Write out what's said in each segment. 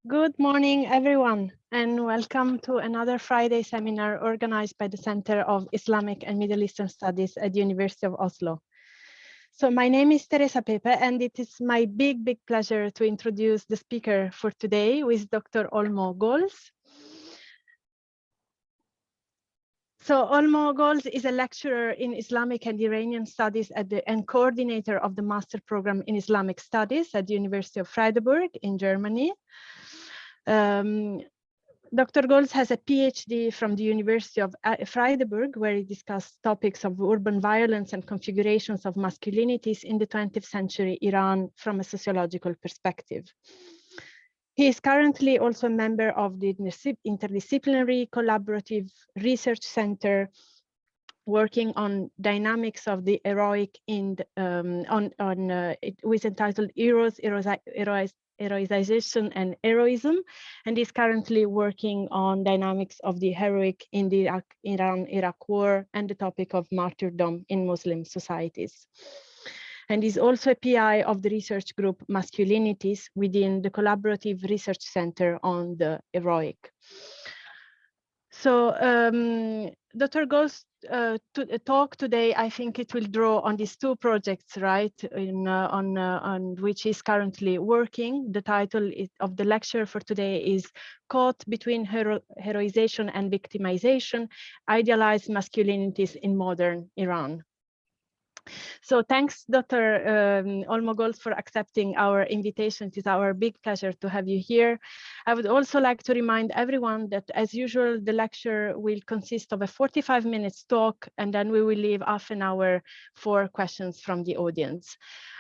Good morning, everyone, and welcome to another Friday seminar organized by the Center of Islamic and Middle Eastern Studies at the University of Oslo. So my name is Teresa Pepe, and it is my big pleasure to introduce the speaker for today, who is Dr. Olmo Gölz. So Olmo Gölz is a lecturer in Islamic and Iranian studies and coordinator of the master program in Islamic studies at the University of Freiburg in Germany. Dr. Gölz has a PhD from the University of Freiburg, where he discussed topics of urban violence and configurations of masculinities in the 20th century Iran from a sociological perspective. He is currently also a member of the Interdisciplinary Collaborative Research Center, working on dynamics of the heroic it was entitled Heroization and Heroism, and is currently working on dynamics of the heroic in the Iran-Iraq war and the topic of martyrdom in Muslim societies. And is also a PI of the research group Masculinities within the Collaborative Research Center on the Heroic. So Dr. Gölz talk today, I think it will draw on these two projects, right, on which he's currently working. The title of the lecture for today is Caught Between Heroization and Victimization, Idealized Masculinities in Modern Iran. So thanks, Dr. Olmo Gölz, for accepting our invitation. It is our big pleasure to have you here. I would also like to remind everyone that, as usual, the lecture will consist of a 45 minutes talk, and then we will leave half an hour for questions from the audience.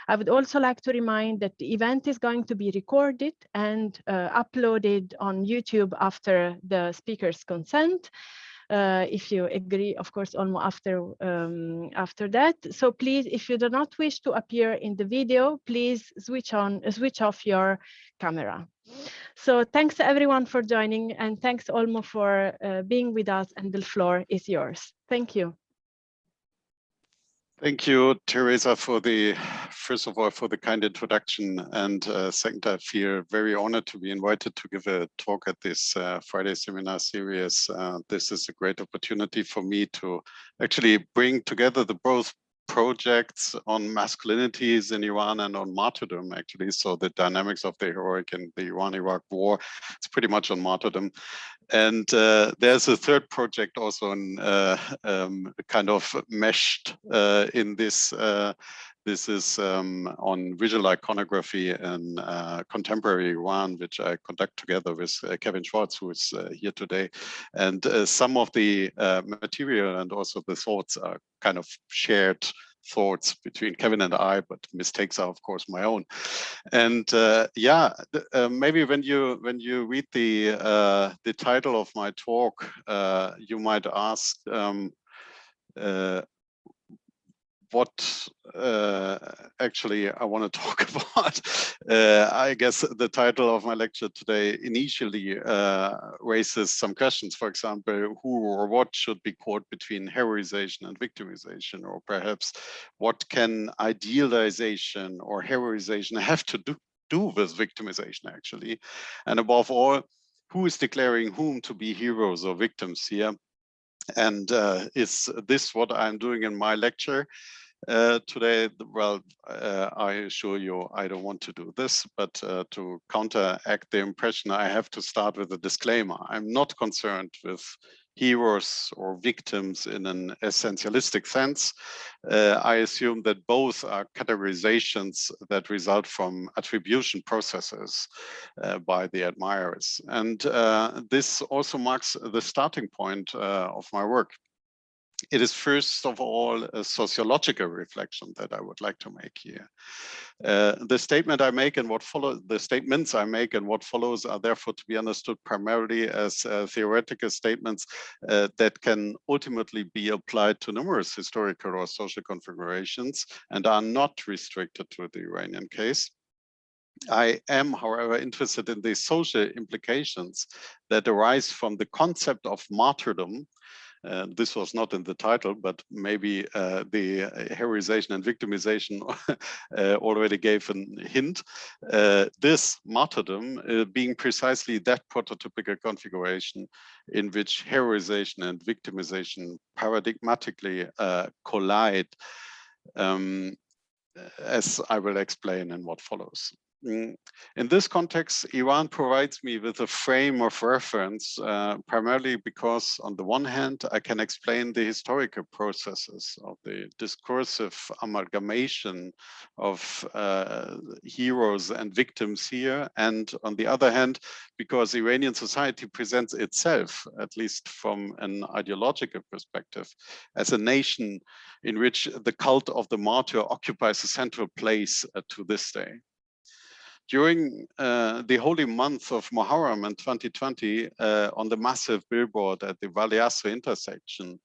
I would also like to remind that the event is going to be recorded and uploaded on YouTube after the speaker's consent. If you agree, of course, Olmo, after that. So please, if you do not wish to appear in the video, please switch off your camera. So thanks everyone for joining, and thanks Olmo for being with us, and the floor is yours. Thank you. Thank you, Teresa, for first of all, for the kind introduction. And second, I feel very honored to be invited to give a talk at this Friday seminar series. This is a great opportunity for me to actually bring together the both projects on masculinities in Iran and on martyrdom, actually. So the dynamics of the heroic and the Iran-Iraq war, it's pretty much on martyrdom. And there's a third project also in kind of meshed in this. This is on visual iconography and contemporary Iran, which I conduct together with Kevin Schwartz, who is here today. And some of the material and also the thoughts are kind of shared thoughts between Kevin and I, but mistakes are of course my own. And yeah, maybe when you read the title of my talk, you might ask what actually I want to talk about. I guess the title of my lecture today initially raises some questions. For example, who or what should be caught between heroization and victimization, or perhaps what can idealization or heroization have to do with victimization actually? And above all, who is declaring whom to be heroes or victims here? And is this what I'm doing in my lecture today? Well, I assure you, I don't want to do this, but to counteract the impression, I have to start with a disclaimer. I'm not concerned with heroes or victims in an essentialistic sense. I assume that both are categorizations that result from attribution processes by the admirers. And this also marks the starting point of my work. It is first of all a sociological reflection that I would like to make here. The statements I make and what follows are therefore to be understood primarily as theoretical statements that can ultimately be applied to numerous historical or social configurations and are not restricted to the Iranian case. I am, however, interested in the social implications that arise from the concept of martyrdom This was not in the title, but maybe the heroization and victimization already gave a hint. This martyrdom being precisely that prototypical configuration in which heroization and victimization paradigmatically collide, as I will explain in what follows. In this context, Iran provides me with a frame of reference, primarily because on the one hand, I can explain the historical processes of the discursive amalgamation of heroes and victims here. And on the other hand, because Iranian society presents itself, at least from an ideological perspective, as a nation in which the cult of the martyr occupies a central place to this day. During the holy month of Muharram in 2020, on the massive billboard at the Wali Asr intersection,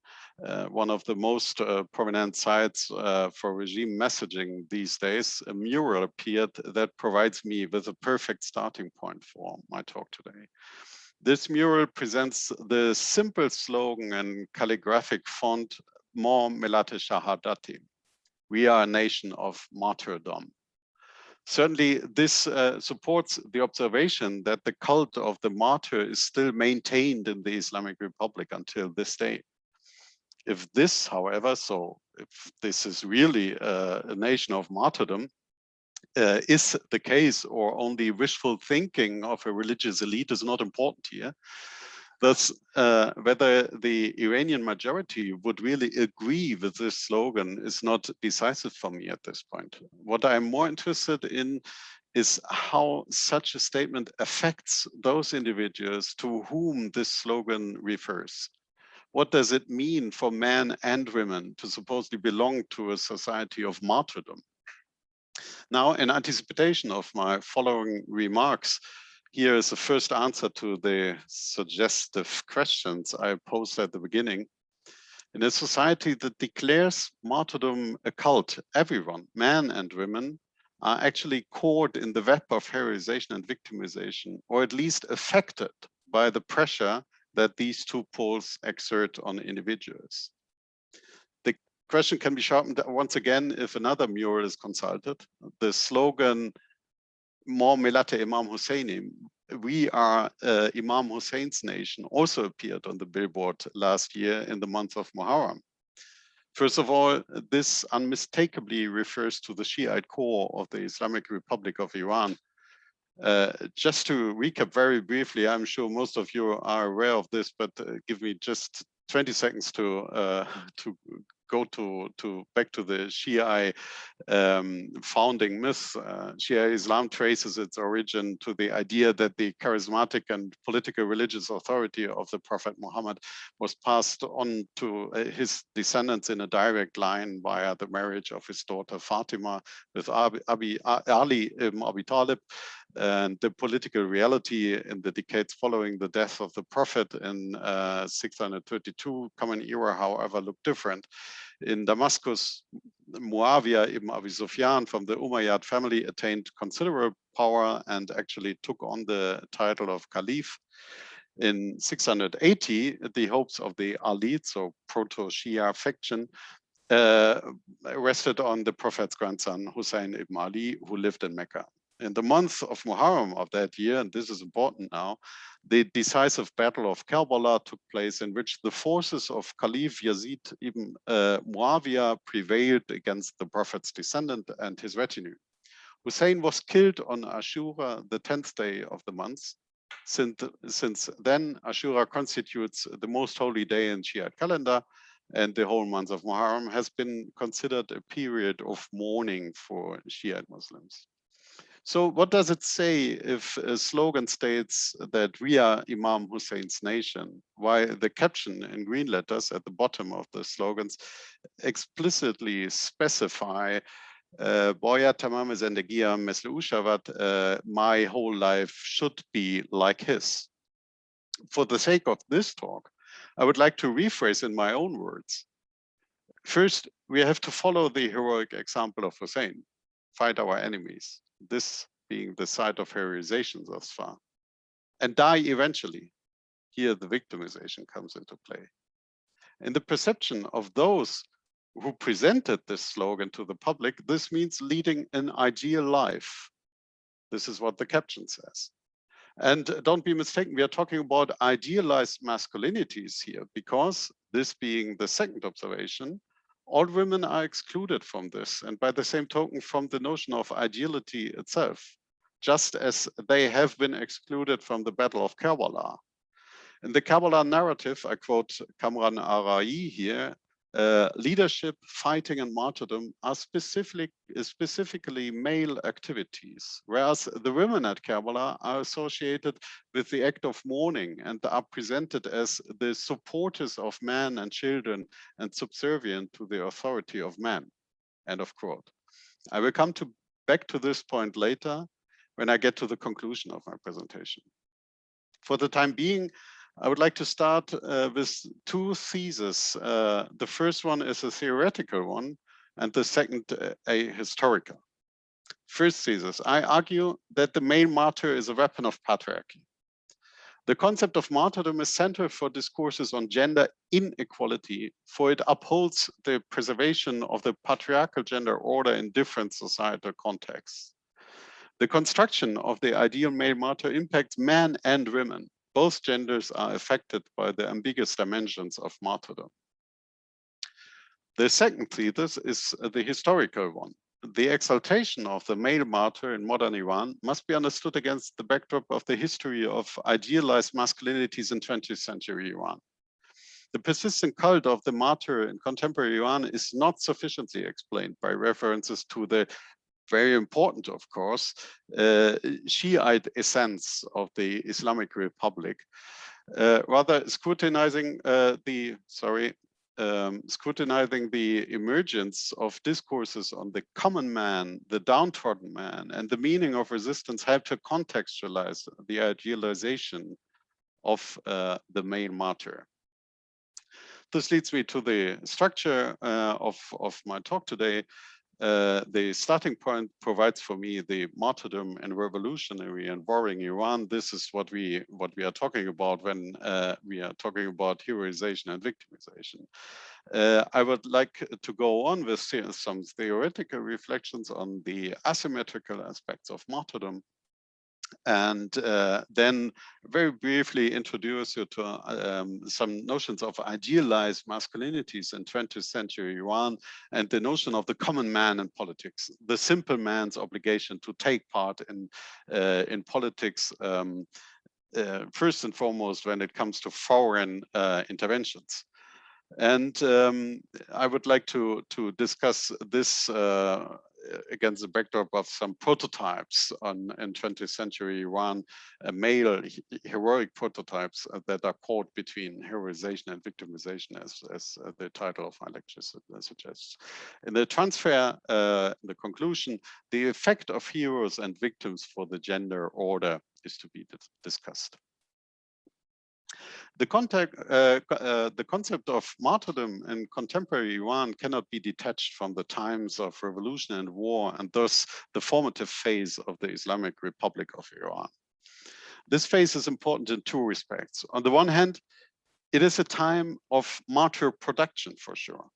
one of the most prominent sites for regime messaging these days, a mural appeared that provides me with a perfect starting point for my talk today. This mural presents the simple slogan and calligraphic font, Mo Millat Shahadati. We are a nation of martyrdom. Certainly, this supports the observation that the cult of the martyr is still maintained in the Islamic Republic until this day. If this, however, so if this is really a nation of martyrdom, is the case, or only wishful thinking of a religious elite, is not important here. Thus, whether the Iranian majority would really agree with this slogan is not decisive for me at this point. What I'm more interested in is how such a statement affects those individuals to whom this slogan refers. What does it mean for men and women to supposedly belong to a society of martyrdom? Now, in anticipation of my following remarks, here is the first answer to the suggestive questions I posed at the beginning. In a society that declares martyrdom a cult, everyone, men and women, are actually caught in the web of heroization and victimization, or at least affected by the pressure that these two poles exert on individuals. The question can be sharpened once again if another mural is consulted. The slogan, More Millat Imam Husseini, we are Imam Hussein's nation, also appeared on the billboard last year in the month of Muharram. First of all, this unmistakably refers to the Shiite core of the Islamic Republic of Iran. Just to recap very briefly, I'm sure most of you are aware of this, but give me just 20 seconds to go back to the Shiite founding myth. Shiite Islam traces its origin to the idea that the charismatic and political religious authority of the Prophet Muhammad was passed on to his descendants in a direct line via the marriage of his daughter Fatima with Ali ibn Abi Talib. And the political reality in the decades following the death of the Prophet in 632 Common Era, however, looked different. In Damascus, Muawiyah ibn Abi Sufyan from the Umayyad family attained considerable power and actually took on the title of Caliph. In 680, the hopes of the Alid, so proto-Shia faction, rested on the Prophet's grandson, Hussein ibn Ali, who lived in Mecca. In the month of Muharram of that year, and this is important now, the decisive battle of Karbala took place, in which the forces of Caliph Yazid ibn Muawiyah prevailed against the Prophet's descendant and his retinue. Hussein was killed on Ashura, the 10th day of the month. Since then, Ashura constitutes the most holy day in Shiite calendar, and the whole month of Muharram has been considered a period of mourning for Shiite Muslims. So what does it say if a slogan states that we are Imam Hussein's nation? Why the caption in green letters at the bottom of the slogans explicitly specify Boya tamam zendegiya misl ushavat, my whole life should be like his. For the sake of this talk, I would like to rephrase in my own words. First, we have to follow the heroic example of Hussein, fight our enemies, this being the side of heroization thus far, and die eventually. Here the victimization comes into play. In the perception of those who presented this slogan to the public, this means leading an ideal life. This is what the caption says. And don't be mistaken, we are talking about idealized masculinities here, because this being the second observation, all women are excluded from this, and by the same token from the notion of ideality itself, just as they have been excluded from the Battle of Karbala. In the Karbala narrative, I quote Kamran Arai here, leadership, fighting, and martyrdom are specifically male activities, whereas the women at Karbala are associated with the act of mourning and are presented as the supporters of men and children and subservient to the authority of men. End of quote. I will come back to this point later when I get to the conclusion of my presentation. For the time being, I would like to start with two theses. The first one is a theoretical one, and the second a historical. First thesis, I argue that the male martyr is a weapon of patriarchy. The concept of martyrdom is central for discourses on gender inequality, for it upholds the preservation of the patriarchal gender order in different societal contexts. The construction of the ideal male martyr impacts men and women. Both genders are affected by the ambiguous dimensions of martyrdom. The second thesis is the historical one. The exaltation of the male martyr in modern Iran must be understood against the backdrop of the history of idealized masculinities in 20th century Iran. The persistent cult of the martyr in contemporary Iran is not sufficiently explained by references to the very important, of course, Shiite essence of the Islamic Republic. Rather scrutinizing scrutinizing the emergence of discourses on the common man, the downtrodden man, and the meaning of resistance help to contextualize the idealization of the male martyr. This leads me to the structure of my talk today. The starting point provides for me the martyrdom and revolutionary and warring Iran. This is what we are talking about when we are talking about heroization and victimization. I would like to go on with some theoretical reflections on the asymmetrical aspects of martyrdom, and then very briefly introduce you to some notions of idealized masculinities in 20th century Iran and the notion of the common man in politics, the simple man's obligation to take part in politics, first and foremost when it comes to foreign interventions. And I would like to discuss this against the backdrop of some prototypes in 20th century Iran, male heroic prototypes that are caught between heroization and victimization, as the title of my lecture suggests. In the transfer, the conclusion, the effect of heroes and victims for the gender order is to be discussed. The concept of martyrdom in contemporary Iran cannot be detached from the times of revolution and war, and thus the formative phase of the Islamic Republic of Iran. This phase is important in two respects. On the one hand, it is a time of martyr production for sure.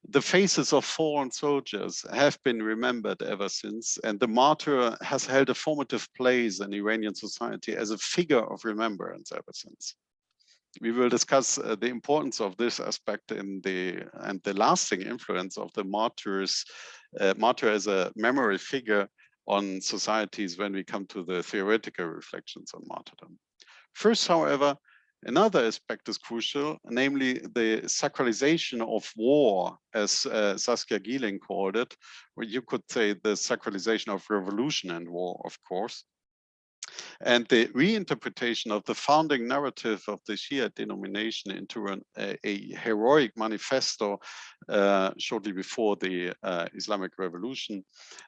The faces of fallen soldiers have been remembered ever since, and the martyr has held a formative place in Iranian society as a figure of remembrance ever since. We will discuss the importance of this aspect and the lasting influence of the martyr as a memory figure on societies when we come to the theoretical reflections on martyrdom. First, however, another aspect is crucial, namely the sacralization of war, as Saskia Gieling called it, or you could say the sacralization of revolution and war, of course. And the reinterpretation of the founding narrative of the Shiite denomination into a heroic manifesto shortly before the Islamic Revolution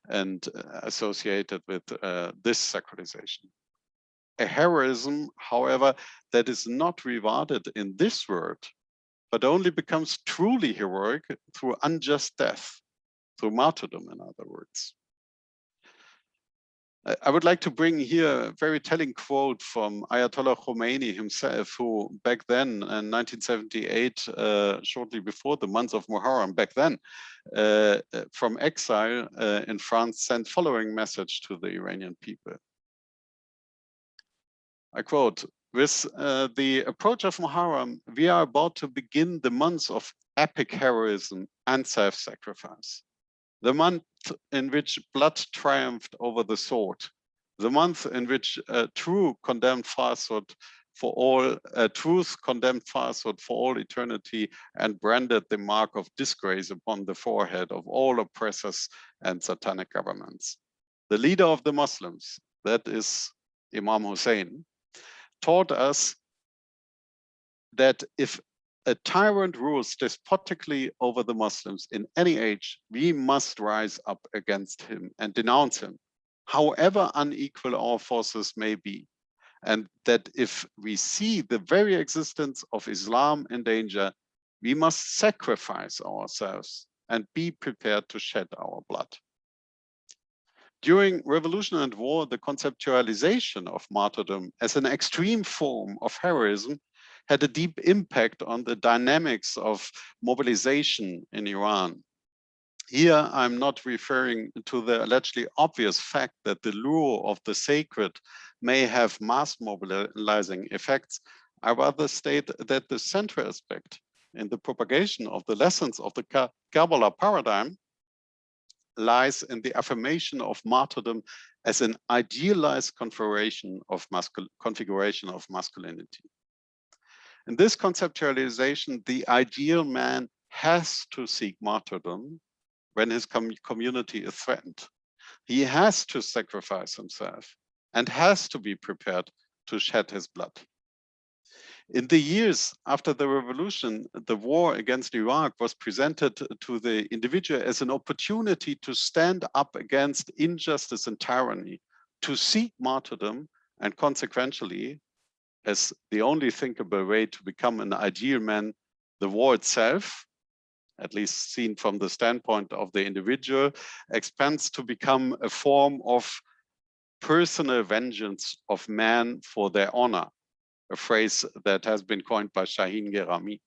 and associated with this sacralization. A heroism, however, that is not rewarded in this world, but only becomes truly heroic through unjust death, through martyrdom, in other words. I would like to bring here a very telling quote from Ayatollah Khomeini himself, who back then in 1978, shortly before the month of Muharram, back then, from exile in France, sent following message to the Iranian people. I quote, with the approach of Muharram, we are about to begin the months of epic heroism and self-sacrifice. The month in which blood triumphed over the sword, the month in which truth condemned falsehood for all eternity and branded the mark of disgrace upon the forehead of all oppressors and satanic governments. The leader of the Muslims, that is Imam Hussein, taught us that if a tyrant rules despotically over the Muslims in any age, we must rise up against him and denounce him, however unequal our forces may be. And that if we see the very existence of Islam in danger, we must sacrifice ourselves and be prepared to shed our blood. During revolution and war, the conceptualization of martyrdom as an extreme form of heroism had a deep impact on the dynamics of mobilization in Iran. Here, I'm not referring to the allegedly obvious fact that the lure of the sacred may have mass mobilizing effects. I rather state that the central aspect in the propagation of the lessons of the Kabbalah paradigm lies in the affirmation of martyrdom as an idealized configuration of masculinity. In this conceptualization, the ideal man has to seek martyrdom when his community is threatened. He has to sacrifice himself and has to be prepared to shed his blood. In the years after the revolution, the war against Iraq was presented to the individual as an opportunity to stand up against injustice and tyranny, to seek martyrdom, and consequently, as the only thinkable way to become an ideal man, the war itself, at least seen from the standpoint of the individual, expands to become a form of personal vengeance of man for their honor, a phrase that has been coined by Shaheen Gerami.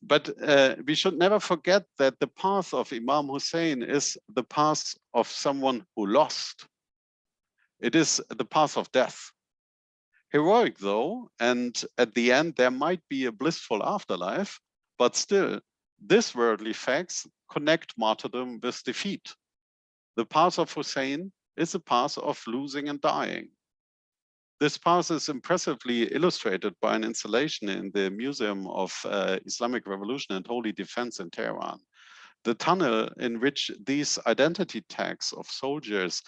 But we should never forget that the path of Imam Hussein is the path of someone who lost. It is the path of death. Heroic though, and at the end there might be a blissful afterlife, but still, this worldly facts connect martyrdom with defeat. The path of Hussein is a path of losing and dying. This path is impressively illustrated by an installation in the Museum of Islamic Revolution and Holy Defense in Tehran. The tunnel in which these identity tags of soldiers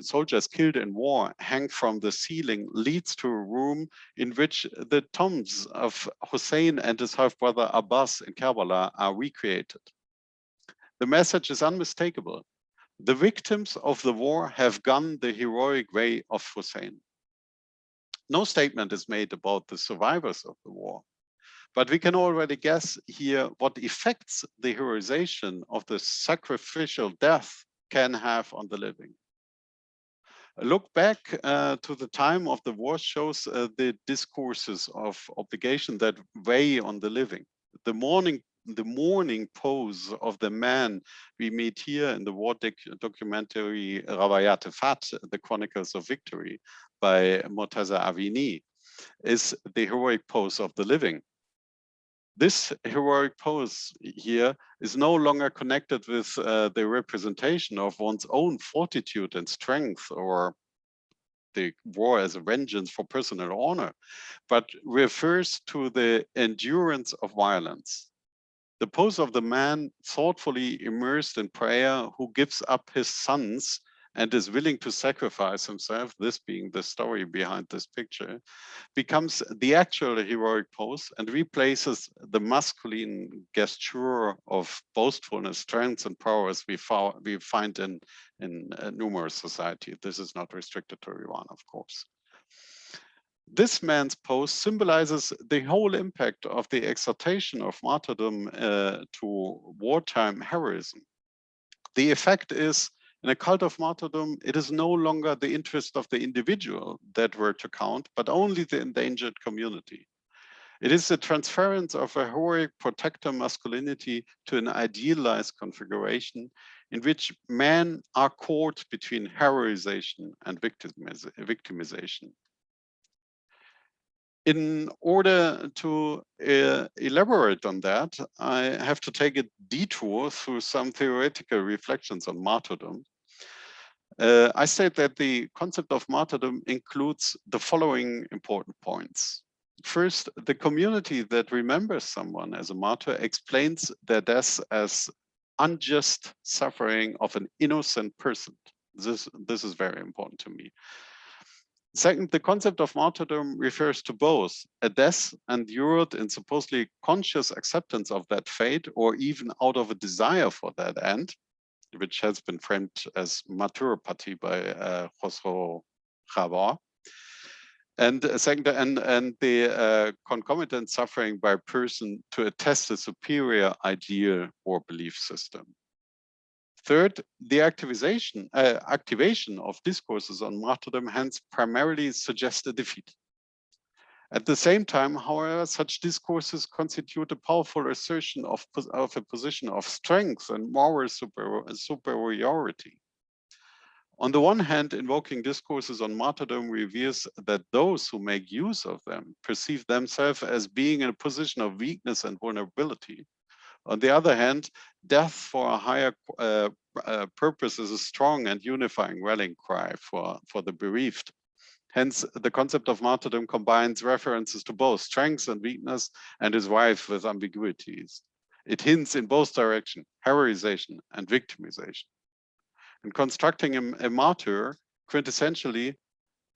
soldiers killed in war hang from the ceiling leads to a room in which the tombs of Hussein and his half-brother Abbas in Karbala are recreated. The message is unmistakable. The victims of the war have gone the heroic way of Hussein. No statement is made about the survivors of the war, but we can already guess here what effects the heroization of the sacrificial death can have on the living. A look back to the time of the war shows the discourses of obligation that weigh on the living. The mourning pose of the man we meet here in the war documentary Rawayat Fat, The Chronicles of Victory by Mostazafin, is the heroic pose of the living. This heroic pose here is no longer connected with the representation of one's own fortitude and strength or the war as a vengeance for personal honor, but refers to the endurance of violence. The pose of the man thoughtfully immersed in prayer who gives up his sons and is willing to sacrifice himself, this being the story behind this picture, becomes the actual heroic pose and replaces the masculine gesture of boastfulness, strength, and powers we find in numerous societies. This is not restricted to Iran, of course. This man's pose symbolizes the whole impact of the exaltation of martyrdom to wartime heroism. The effect is In a cult of martyrdom, it is no longer the interest of the individual that were to count, but only the endangered community. It is the transference of a heroic protector masculinity to an idealized configuration in which men are caught between heroization and victimization. In order to elaborate on that, I have to take a detour through some theoretical reflections on martyrdom. I state that the concept of martyrdom includes the following important points. First, the community that remembers someone as a martyr explains their death as unjust suffering of an innocent person. This is very important to me. Second, the concept of martyrdom refers to both a death endured in supposedly conscious acceptance of that fate, or even out of a desire for that end, which has been framed as martyropathie by Khosrow Khabar. And second, and the concomitant suffering by a person to attest a superior ideal or belief system. Third, the activation of discourses on martyrdom hence primarily suggests a defeat. At the same time, however, such discourses constitute a powerful assertion of a position of strength and moral superiority. On the one hand, invoking discourses on martyrdom reveals that those who make use of them perceive themselves as being in a position of weakness and vulnerability. On the other hand, death for a higher purpose is a strong and unifying rallying cry for the bereaved. Hence, the concept of martyrdom combines references to both strength and weakness and is rife with ambiguities. It hints in both directions, heroization and victimization. In constructing a martyr, quintessentially,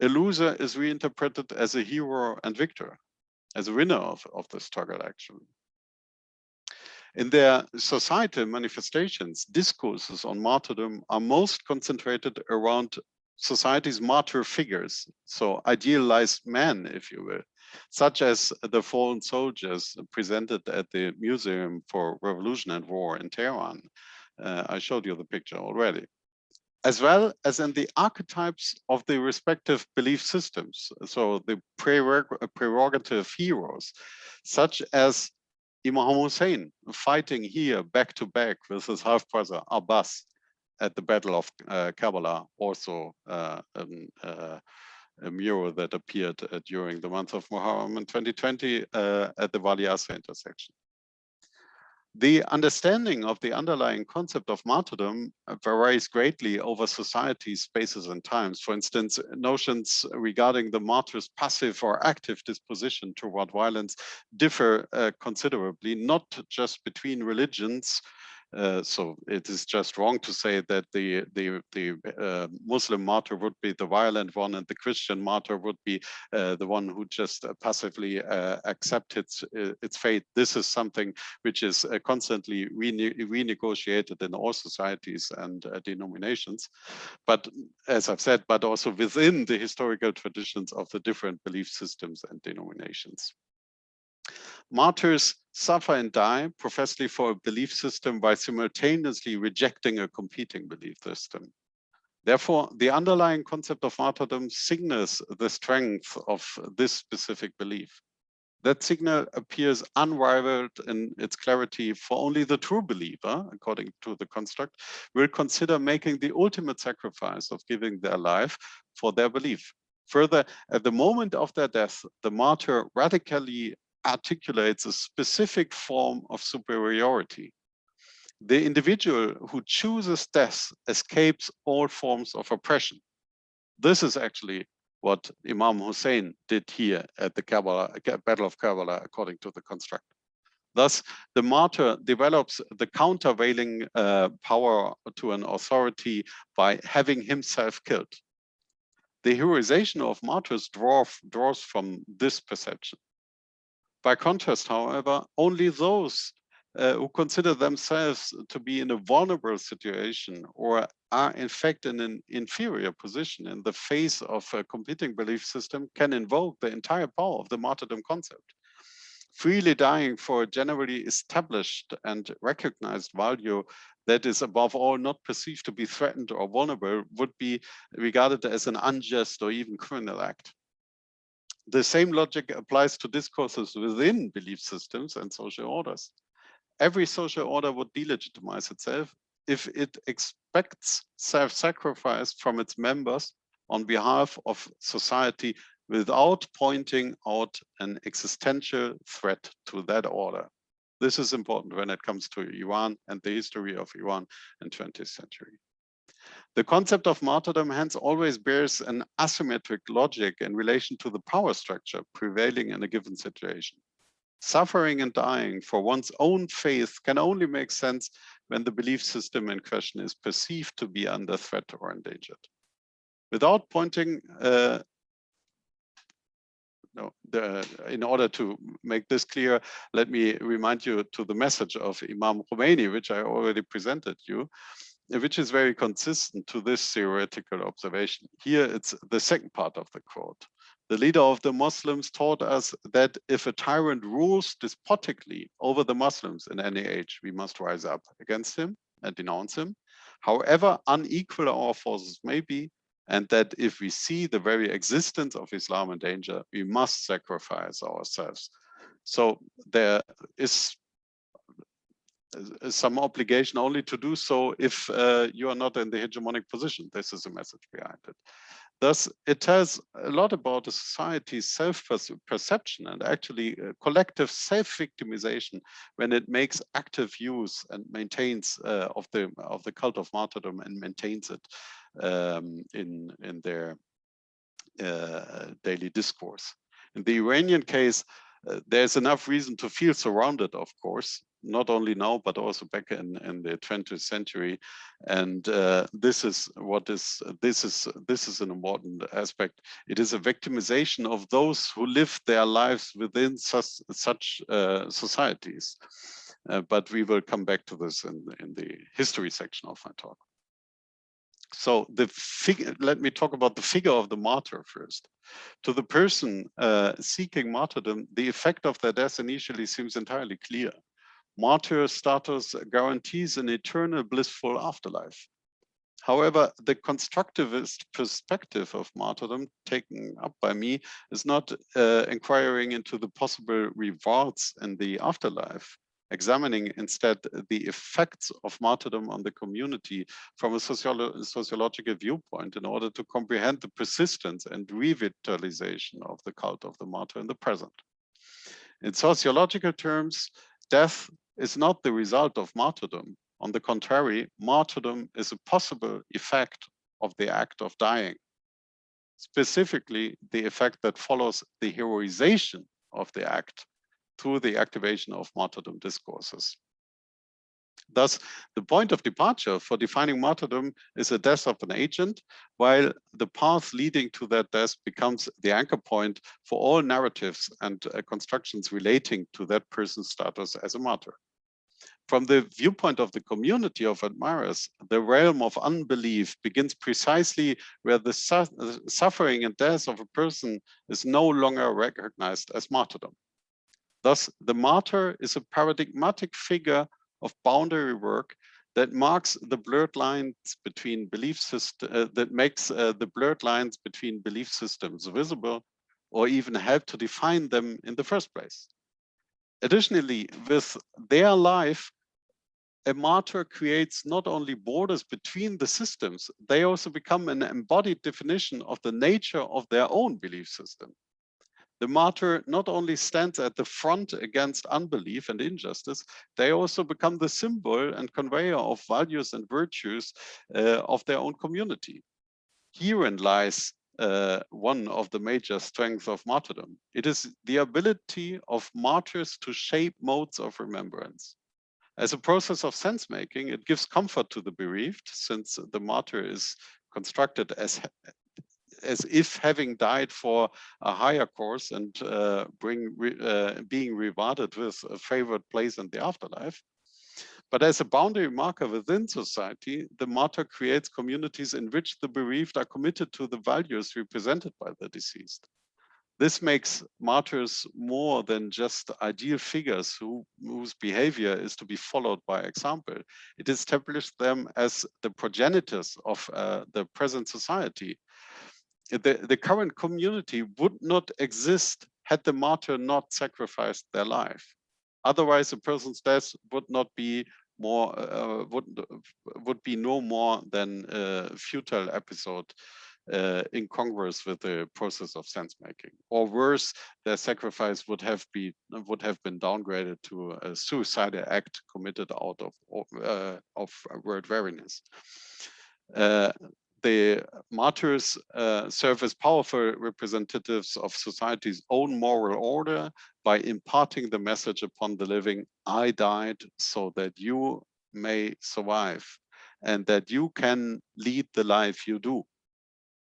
a loser is reinterpreted as a hero and victor, as a winner of the struggle, actually. In their societal manifestations, discourses on martyrdom are most concentrated around society's martyr figures, so idealized men, if you will, such as the fallen soldiers presented at the Museum for Revolution and War in Tehran. I showed you the picture already. As well as in the archetypes of the respective belief systems, so the prerogative heroes, such as Imam Hussein fighting here back to back with his half-brother Abbas at the Battle of Karbala, also a mural that appeared during the month of Muharram in 2020 at the Wali Asr intersection. The understanding of the underlying concept of martyrdom varies greatly over societies, spaces, and times. For instance, notions regarding the martyr's passive or active disposition toward violence differ considerably, not just between religions. So it is just wrong to say that the Muslim martyr would be the violent one and the Christian martyr would be the one who just passively accepts its fate. This is something which is constantly renegotiated in all societies and denominations. But as I've said, but also within the historical traditions of the different belief systems and denominations. Martyrs suffer and die professedly for a belief system by simultaneously rejecting a competing belief system. Therefore, the underlying concept of martyrdom signals the strength of this specific belief. That signal appears unrivaled in its clarity, for only the true believer, according to the construct, will consider making the ultimate sacrifice of giving their life for their belief. Further, at the moment of their death, the martyr radically articulates a specific form of superiority. The individual who chooses death escapes all forms of oppression. This is actually what Imam Hussein did here at the Battle of Karbala, according to the construct. Thus, the martyr develops the countervailing power to an authority by having himself killed. The heroization of martyrs draws from this perception. By contrast, however, only those who consider themselves to be in a vulnerable situation or are in fact in an inferior position in the face of a competing belief system can invoke the entire power of the martyrdom concept. Freely dying for a generally established and recognized value that is above all not perceived to be threatened or vulnerable would be regarded as an unjust or even criminal act. The same logic applies to discourses within belief systems and social orders. Every social order would delegitimize itself if it expects self-sacrifice from its members on behalf of society without pointing out an existential threat to that order. This is important when it comes to Iran and the history of Iran in 20th century. The concept of martyrdom hence always bears an asymmetric logic in relation to the power structure prevailing in a given situation. Suffering and dying for one's own faith can only make sense when the belief system in question is perceived to be under threat or endangered. Without pointing, in order to make this clear, let me remind you to the message of Imam Khomeini, which I already presented you, which is very consistent to this theoretical observation. Here it's the second part of the quote. The leader of the Muslims taught us that if a tyrant rules despotically over the Muslims in any age, we must rise up against him and denounce him, however unequal our forces may be, and that if we see the very existence of Islam in danger, we must sacrifice ourselves. So there is some obligation only to do so if you are not in the hegemonic position. This is the message behind it. Thus, it tells a lot about a society's self-perception and actually collective self-victimization when it makes active use and maintains of the cult of martyrdom and maintains it in their daily discourse. In the Iranian case, there's enough reason to feel surrounded, of course, not only now, but also back in the 20th century. And this is an important aspect. It is a victimization of those who live their lives within such societies. But we will come back to this in the history section of my talk. So let me talk about the figure of the martyr first. To the person seeking martyrdom, the effect of their death initially seems entirely clear. Martyr status guarantees an eternal blissful afterlife. However, the constructivist perspective of martyrdom taken up by me is not inquiring into the possible rewards in the afterlife, examining instead the effects of martyrdom on the community from a sociological viewpoint in order to comprehend the persistence and revitalization of the cult of the martyr in the present. In sociological terms, death is not the result of martyrdom. On the contrary, martyrdom is a possible effect of the act of dying. Specifically, the effect that follows the heroization of the act through the activation of martyrdom discourses. Thus, the point of departure for defining martyrdom is the death of an agent, while the path leading to that death becomes the anchor point for all narratives and constructions relating to that person's status as a martyr. From the viewpoint of the community of admirers, the realm of unbelief begins precisely where the suffering and death of a person is no longer recognized as martyrdom. Thus, the martyr is a paradigmatic figure of boundary work that marks the blurred lines between belief systems, that makes the blurred lines between belief systems visible, or even help to define them in the first place. Additionally, with their life, a martyr creates not only borders between the systems, they also become an embodied definition of the nature of their own belief system. The martyr not only stands at the front against unbelief and injustice, they also become the symbol and conveyor of values and virtues of their own community. Herein lies one of the major strengths of martyrdom. It is the ability of martyrs to shape modes of remembrance. As a process of sense-making, it gives comfort to the bereaved, since the martyr is constructed as if having died for a higher course and being rewarded with a favored place in the afterlife. But as a boundary marker within society, the martyr creates communities in which the bereaved are committed to the values represented by the deceased. This makes martyrs more than just ideal figures whose behavior is to be followed by example. It established them as the progenitors of the present society. The current community would not exist had the martyr not sacrificed their life. Otherwise, a person's death would not be more would be no more than a futile episode incongruous with the process of sense making, or worse, their sacrifice would have been downgraded to a suicidal act committed out of world weariness. The martyrs serve as powerful representatives of society's own moral order by imparting the message upon the living: I died so that you may survive and that you can lead the life you do.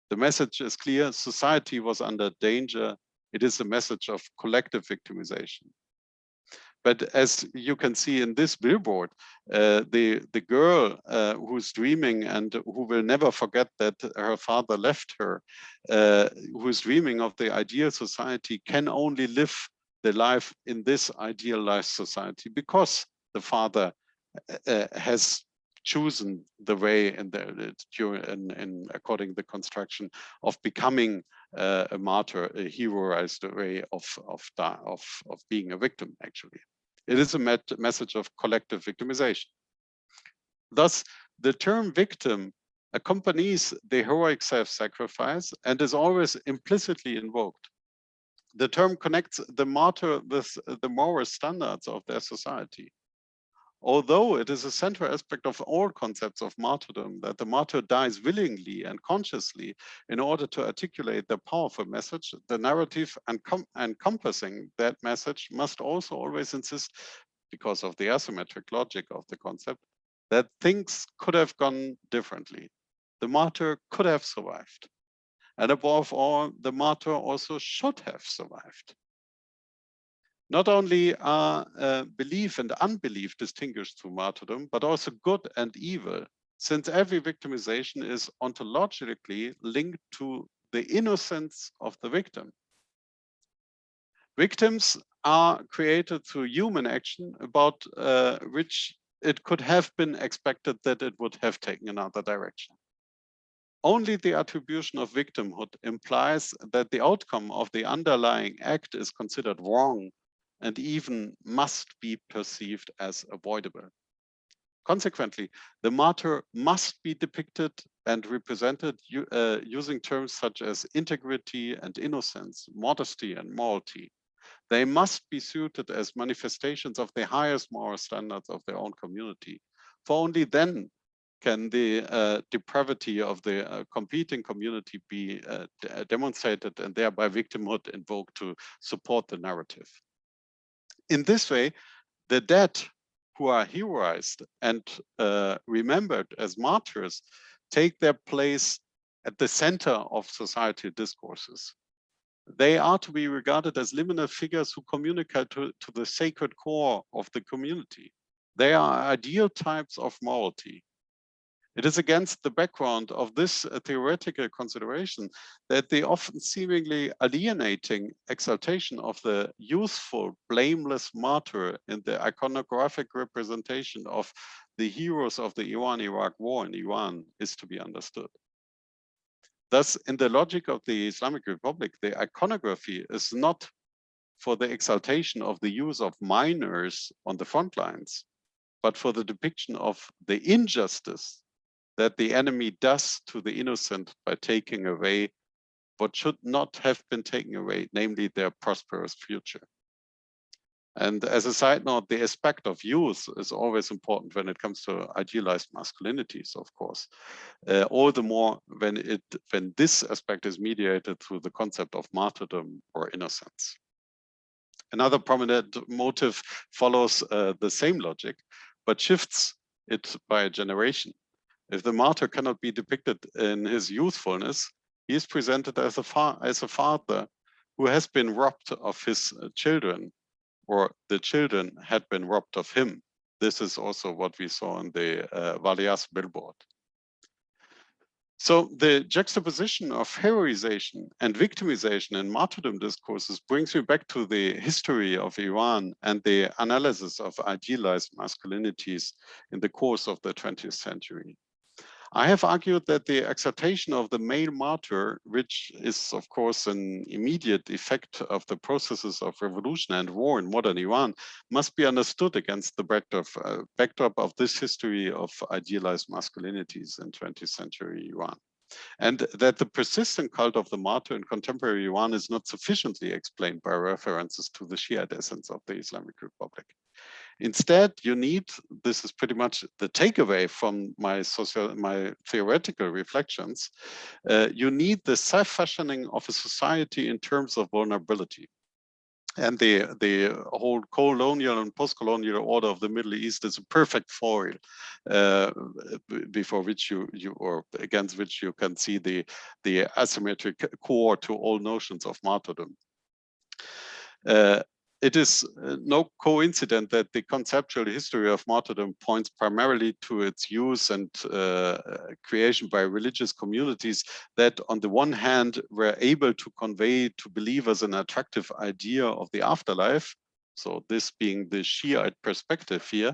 The message is clear: society was under danger. It is a message of collective victimization. But as you can see in this billboard, the girl who's dreaming and who will never forget that her father left her, who's dreaming of the ideal society, can only live the life in this idealized society because the father has chosen the way according to the construction of becoming a martyr, a heroized way of being a victim, actually. It is a message of collective victimization. Thus, the term victim accompanies the heroic self-sacrifice and is always implicitly invoked. The term connects the martyr with the moral standards of their society. Although it is a central aspect of all concepts of martyrdom that the martyr dies willingly and consciously in order to articulate the powerful message, the narrative encompassing that message must also always insist, because of the asymmetric logic of the concept, that things could have gone differently. The martyr could have survived. And above all, the martyr also should have survived. Not only are belief and unbelief distinguished through martyrdom, but also good and evil, since every victimization is ontologically linked to the innocence of the victim. Victims are created through human action about which it could have been expected that it would have taken another direction. Only the attribution of victimhood implies that the outcome of the underlying act is considered wrong and even must be perceived as avoidable. Consequently, the martyr must be depicted and represented using terms such as integrity and innocence, modesty and morality. They must be suited as manifestations of the highest moral standards of their own community. For only then can the depravity of the competing community be demonstrated and thereby victimhood invoked to support the narrative. In this way, the dead who are heroized and remembered as martyrs take their place at the center of societal discourses. They are to be regarded as liminal figures who communicate to the sacred core of the community. They are ideal types of morality. It is against the background of this theoretical consideration that the often seemingly alienating exaltation of the youthful, blameless martyr in the iconographic representation of the heroes of the Iran-Iraq War in Iran is to be understood. Thus, in the logic of the Islamic Republic, the iconography is not for the exaltation of the use of minors on the front lines, but for the depiction of the injustice that the enemy does to the innocent by taking away what should not have been taken away, namely their prosperous future. And as a side note, the aspect of youth is always important when it comes to idealized masculinities, of course. All the more when this aspect is mediated through the concept of martyrdom or innocence. Another prominent motive follows the same logic, but shifts it by a generation. If the martyr cannot be depicted in his youthfulness, he is presented as a father who has been robbed of his children, or the children had been robbed of him. This is also what we saw in the Valias billboard. So the juxtaposition of heroization and victimization in martyrdom discourses brings me back to the history of Iran and the analysis of idealized masculinities in the course of the 20th century. I have argued that the exaltation of the male martyr, which is of course an immediate effect of the processes of revolution and war in modern Iran, must be understood against the backdrop of this history of idealized masculinities in 20th century Iran. And that the persistent cult of the martyr in contemporary Iran is not sufficiently explained by references to the Shiite essence of the Islamic Republic. Instead, you need, this is pretty much the takeaway from my theoretical reflections, you need the self-fashioning of a society in terms of vulnerability. And the whole colonial and post-colonial order of the Middle East is a perfect foil before which or against which you can see the asymmetric core to all notions of martyrdom. It is no coincidence that the conceptual history of martyrdom points primarily to its use and creation by religious communities that on the one hand were able to convey to believers an attractive idea of the afterlife, so this being the Shiite perspective here,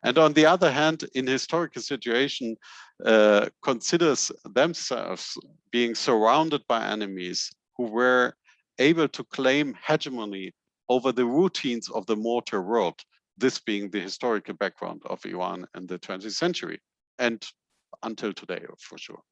and on the other hand, in historical situation, considers themselves being surrounded by enemies who were able to claim hegemony over the routines of the mortal world, this being the historical background of Iran in the 20th century, and until today, for sure.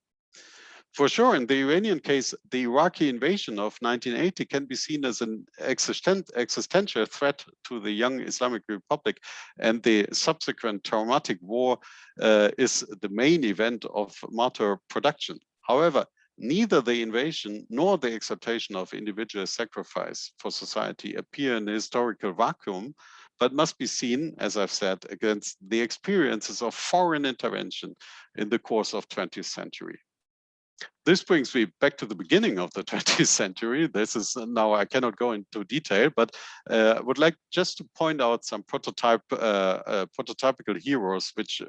For sure, in the Iranian case, the Iraqi invasion of 1980 can be seen as an existential threat to the young Islamic Republic, and the subsequent traumatic war is the main event of martyr production. However, neither the invasion nor the exaltation of individual sacrifice for society appear in a historical vacuum, but must be seen, as I've said, against the experiences of foreign intervention in the course of 20th century. This brings me back to the beginning of the 20th century. This is now, I cannot go into detail, but would like just to point out some prototypical heroes which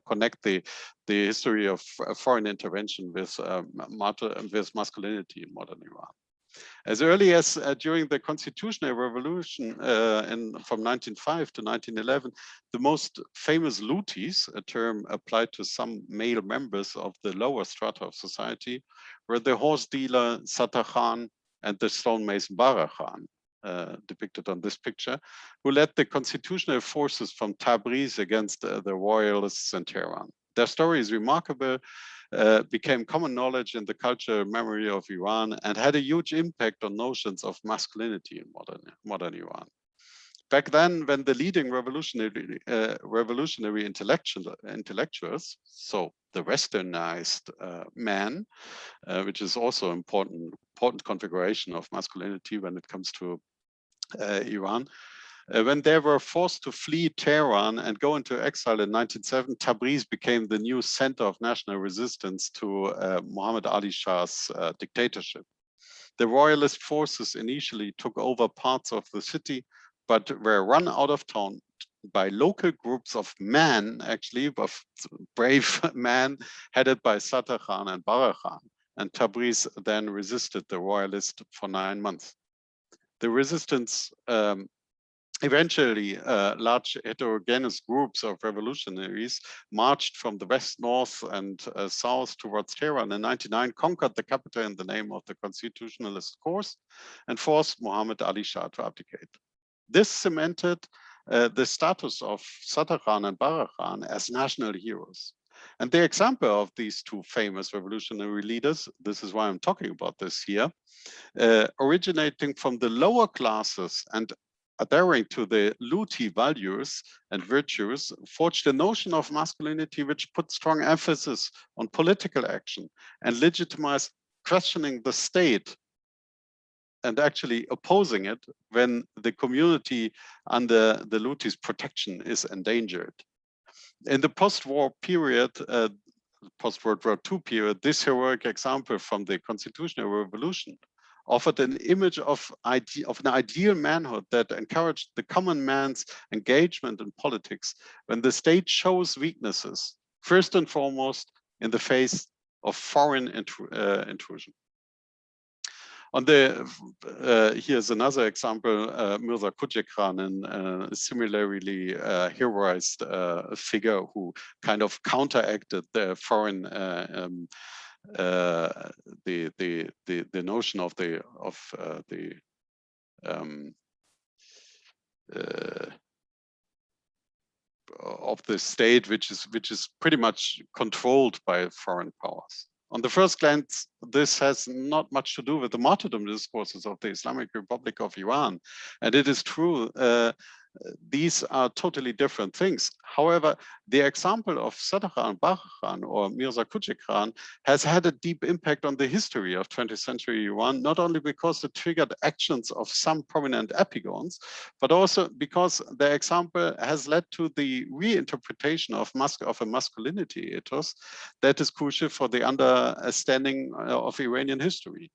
connect the history of foreign intervention with masculinity in modern Iran. As early as during the constitutional revolution from 1905 to 1911, the most famous lutis, a term applied to some male members of the lower strata of society, were the horse dealer Sattar Khan and the stonemason Bara Khan, depicted on this picture, who led the constitutional forces from Tabriz against the royalists in Tehran. Their story is remarkable, became common knowledge in the cultural memory of Iran, and had a huge impact on notions of masculinity in modern Iran. Back then, when the leading revolutionary intellectuals, so the westernized man, which is also an important configuration of masculinity when it comes to Iran, when they were forced to flee Tehran and go into exile in 1907, Tabriz became the new center of national resistance to Muhammad Ali Shah's dictatorship. The royalist forces initially took over parts of the city, but were run out of town by local groups of men, actually, of brave men headed by Sattar Khan and Bara Khan. And Tabriz then resisted the royalists for 9 months. The resistance eventually, large heterogeneous groups of revolutionaries marched from the west, north, and south towards Tehran in 1999, conquered the capital in the name of the constitutionalist course, and forced Muhammad Ali Shah to abdicate. This cemented the status of Sattar Khan and Bara Khan as national heroes. And the example of these two famous revolutionary leaders, this is why I'm talking about this here, originating from the lower classes and adhering to the luti values and virtues, forged a notion of masculinity which put strong emphasis on political action and legitimized questioning the state and actually opposing it when the community under the lutis protection is endangered. In the post-war period, post-World War II period, this heroic example from the constitutional revolution offered an image of an ideal manhood that encouraged the common man's engagement in politics when the state shows weaknesses, first and foremost in the face of foreign intrusion. On the here's another example, Mirza Kudjekran, a similarly heroized figure who kind of counteracted the foreign the notion of the state, which is pretty much controlled by foreign powers. On the first glance, this has not much to do with the martyrdom discourses of the Islamic Republic of Iran. And it is true, these are totally different things. However, the example of Sadr Khan or Mirza Kudjekran has had a deep impact on the history of 20th century Iran, not only because it triggered actions of some prominent epigones, but also because the example has led to the reinterpretation of a masculinity ethos that is crucial for the understanding of Iranian history.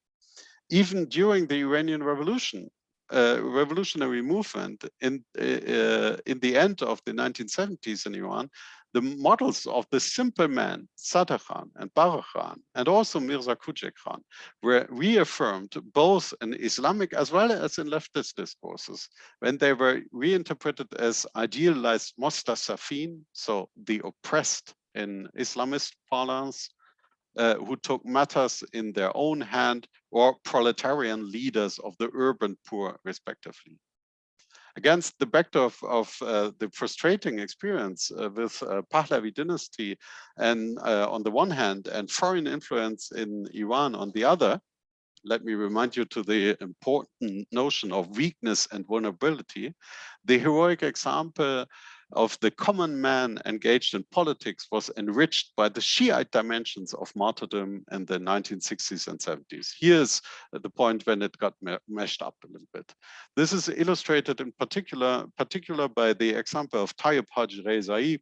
Even during the Iranian Revolution, revolutionary movement in the end of the 1970s in Iran, the models of the simple man, Sadr Khan and Barr Khan, and also Mirza Kudjekran, were reaffirmed both in Islamic as well as in leftist discourses when they were reinterpreted as idealized mostazafin, so the oppressed in Islamist parlance, who took matters in their own hand, or proletarian leaders of the urban poor, respectively. Against the backdrop of the frustrating experience with Pahlavi dynasty and on the one hand, and foreign influence in Iran on the other, let me remind you to the important notion of weakness and vulnerability. The heroic example of the common man engaged in politics was enriched by the Shiite dimensions of martyrdom in the 1960s and 70s. Here's the point when it got meshed up a little bit. This is illustrated in particular by the example of Tayyip Haji Rezai,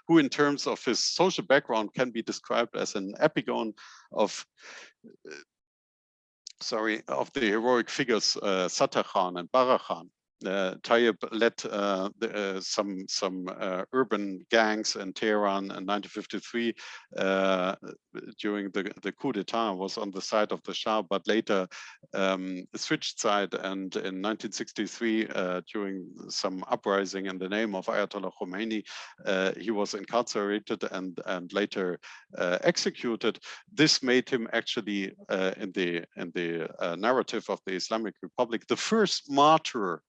who in terms of his social background can be described as an epigone of of the heroic figures Sadr Khan and Barr Khan. Tayyip led some urban gangs in Tehran in 1953 during the coup d'etat, was on the side of the Shah, but later switched side, and in 1963 during some uprising in the name of Ayatollah Khomeini, he was incarcerated and later executed. This made him actually in the narrative of the Islamic Republic the first martyr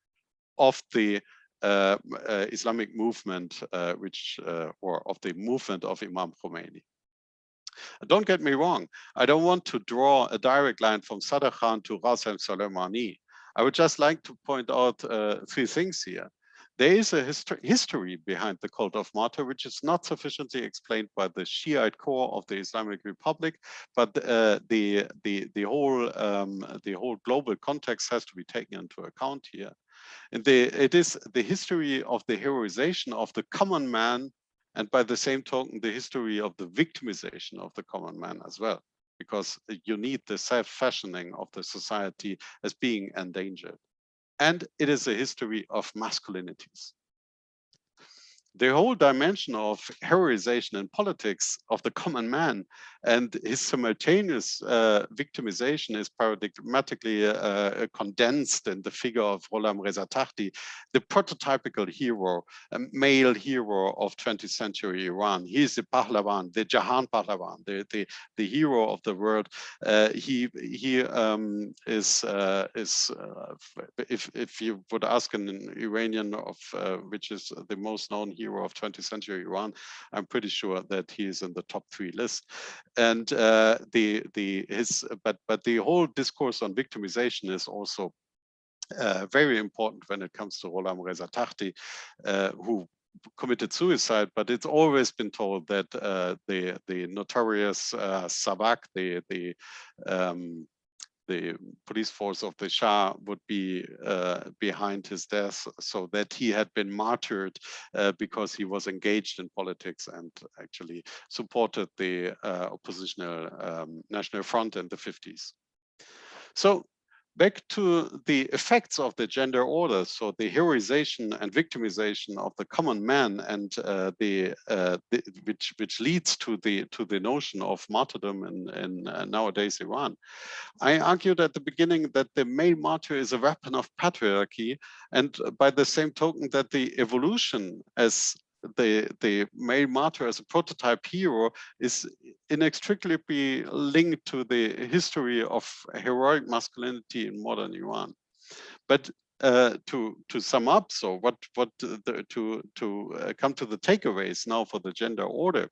of the Islamic movement, or of the movement of Imam Khomeini. Don't get me wrong, I don't want to draw a direct line from Sadr Khan to Qasem Soleimani. I would just like to point out three things here. There is a history behind the cult of martyr, which is not sufficiently explained by the Shiite core of the Islamic Republic, but the whole global context has to be taken into account here. And it is the history of the heroization of the common man, and by the same token, the history of the victimization of the common man as well, because you need the self-fashioning of the society as being endangered. And it is a history of masculinities. The whole dimension of heroization in politics of the common man and his simultaneous victimization is paradigmatically condensed in the figure of Gholam Reza Takhti, the prototypical hero, a male hero of 20th century Iran. He is the Pahlavan, the Jahan Pahlavan, the hero of the world. He is if you would ask an Iranian of which is the most known hero of 20th century Iran, I'm pretty sure that he is in the top 3 list. And but the whole discourse on victimization is also very important when it comes to Gholam Reza Takhti, who committed suicide, but it's always been told that the notorious Savak, the police force of the Shah, would be behind his death, so that he had been martyred because he was engaged in politics and actually supported the oppositional National Front in the 50s. So Back to the effects of the gender order, so the heroization and victimization of the common man, and which leads to the notion of martyrdom in nowadays Iran. I argued at the beginning that the male martyr is a weapon of patriarchy, and by the same token that the evolution as the male martyr as a prototype hero is inextricably linked to the history of heroic masculinity in modern Iran. But to sum up, so to come to the takeaways now for the gender order,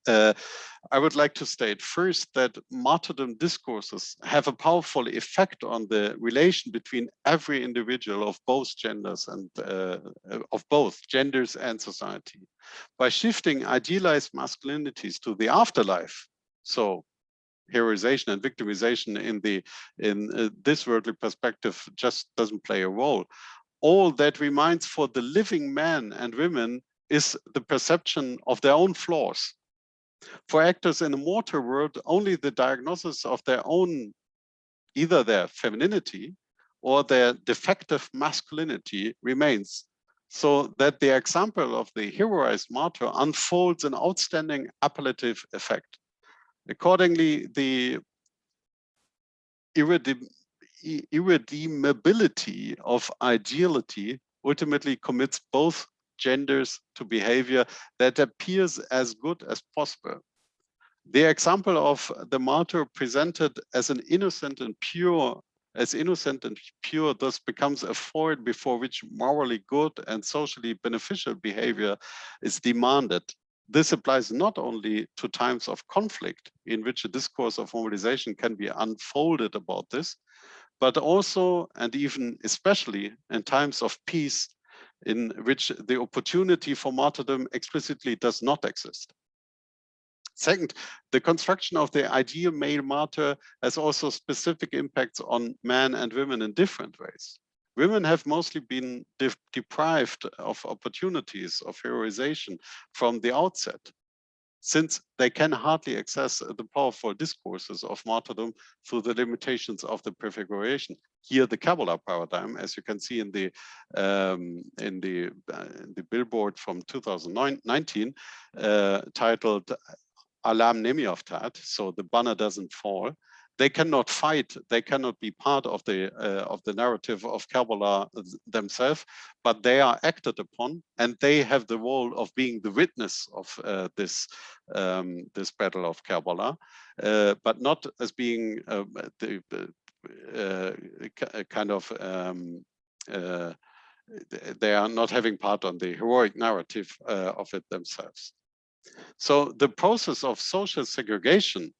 I would like to state first that martyrdom discourses have a powerful effect on the relation between every individual of both genders and society. By shifting idealized masculinities to the afterlife, so heroization and victimization in this worldly perspective just doesn't play a role. All that remains for the living men and women is the perception of their own flaws. For actors in the mortal world, only the diagnosis of their own, either their femininity or their defective masculinity remains, so that the example of the heroized martyr unfolds an outstanding appellative effect. Accordingly, the irredeemability of ideality ultimately commits both genders to behavior that appears as good as possible. The example of the martyr presented as innocent and pure thus becomes a foil before which morally good and socially beneficial behavior is demanded. This applies not only to times of conflict in which a discourse of mobilization can be unfolded about this, but also and even especially in times of peace in which the opportunity for martyrdom explicitly does not exist. Second, the construction of the ideal male martyr has also specific impacts on men and women in different ways. Women have mostly been deprived of opportunities of heroization from the outset, since they can hardly access the powerful discourses of martyrdom through the limitations of the prefiguration. Here, the Kabbalah paradigm, as you can see in the billboard from 2019, titled Alarm Nemiaftat, so the banner doesn't fall. They cannot fight, they cannot be part of the narrative of Kabbalah themselves, but they are acted upon, and they have the role of being the witness of this battle of Kabbalah, but not as being they are not having part on the heroic narrative of it themselves. So the process of social segregation,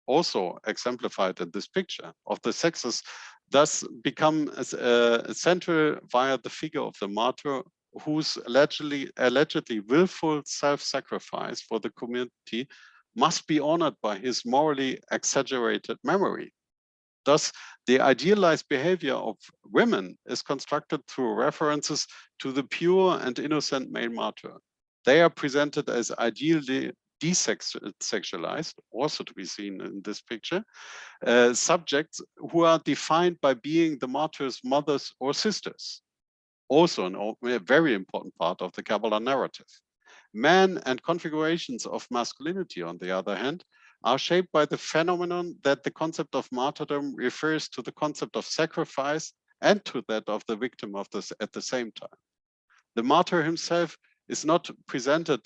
also exemplified in this picture, of the sexes, thus become central via the figure of the martyr, whose allegedly willful self-sacrifice for the community must be honored by his morally exaggerated memory. Thus, the idealized behavior of women is constructed through references to the pure and innocent male martyr. They are presented as ideally desexualized, also to be seen in this picture, subjects who are defined by being the martyr's mothers or sisters, also a very important part of the Kabbalah narrative. Men and configurations of masculinity, on the other hand, are shaped by the phenomenon that the concept of martyrdom refers to the concept of sacrifice and to that of the victim of this at the same time. The martyr himself is not presented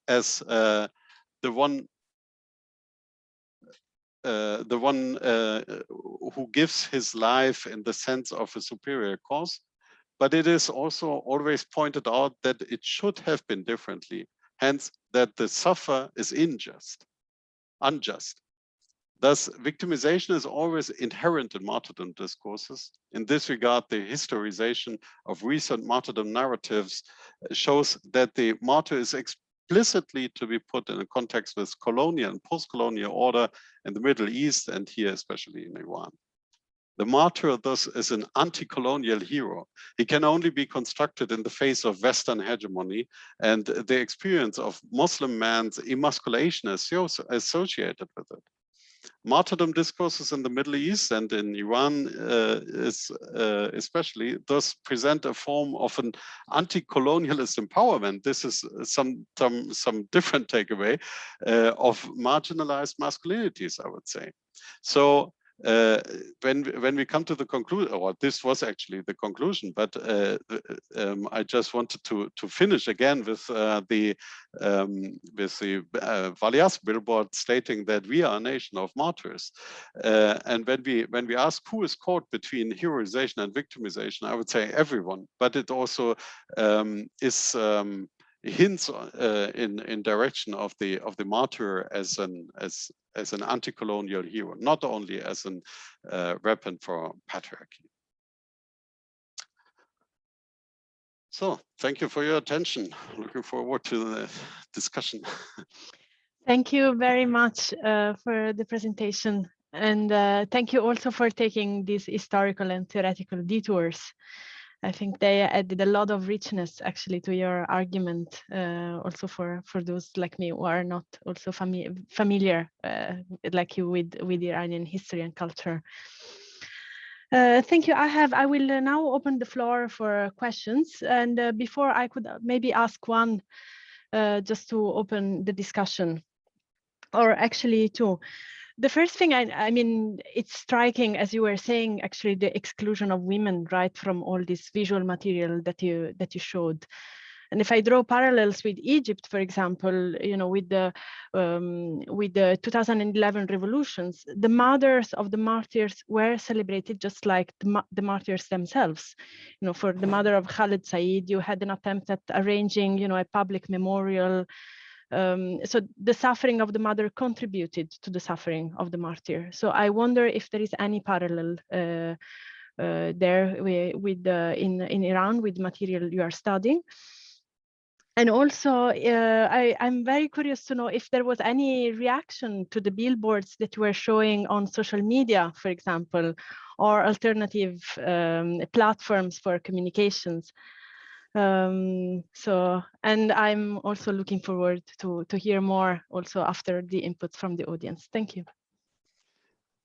as the one who gives his life in the sense of a superior cause, but it is also always pointed out that it should have been differently, hence that the sufferer is unjust. Thus, victimization is always inherent in martyrdom discourses. In this regard, the historization of recent martyrdom narratives shows that the martyr is explicitly to be put in a context with colonial and post-colonial order in the Middle East, and here especially in Iran. The martyr thus is an anti-colonial hero. He can only be constructed in the face of Western hegemony and the experience of Muslim man's emasculation associated with it. martyrdom discourses in the Middle East and in Iran especially, thus present a form of an anti-colonialist empowerment. This is some different takeaway of marginalized masculinities, I would say. So when we come to the conclusion, or this was actually the conclusion, but I just wanted to finish again with the Valias billboard stating that we are a nation of martyrs. And when we ask who is caught between heroization and victimization, I would say everyone. But it also is hints in direction of the martyr as an anti-colonial hero, not only as an weapon for patriarchy. So thank you for your attention. Looking forward to the discussion. Thank you very much for the presentation. And thank you also for taking these historical and theoretical detours. I think they added a lot of richness actually to your argument, also for those like me who are not also familiar like you with Iranian history and culture. Thank you. I will now open the floor for questions. And before I could maybe ask one just to open the discussion, or actually two. The first thing, I mean, it's striking, as you were saying, actually, the exclusion of women, right, from all this visual material that you showed. And if I draw parallels with Egypt, for example, you know, with the 2011 revolutions, the mothers of the martyrs were celebrated just like the martyrs themselves. You know, for the mother of Khaled Said, you had an attempt at arranging, you know, a public memorial. So the suffering of the mother contributed to the suffering of the martyr. So I wonder if there is any parallel there with in Iran with material you are studying. And also, I'm very curious to know if there was any reaction to the billboards that you were showing on social media, for example, or alternative platforms for communications. So, and I'm also looking forward to hear more also after the inputs from the audience. Thank you.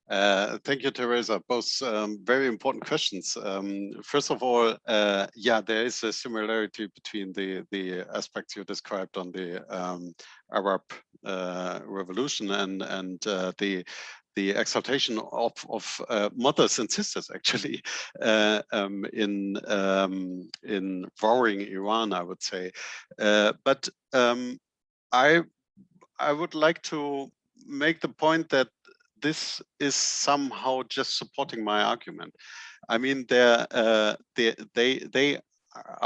Thank you, Teresa. Both very important questions. First of all, yeah, there is a similarity between the aspects you described on the Arab Revolution and the exaltation of mothers and sisters, actually, in warring Iran, I would say. But I would like to make the point that this is somehow just supporting my argument. I mean, they are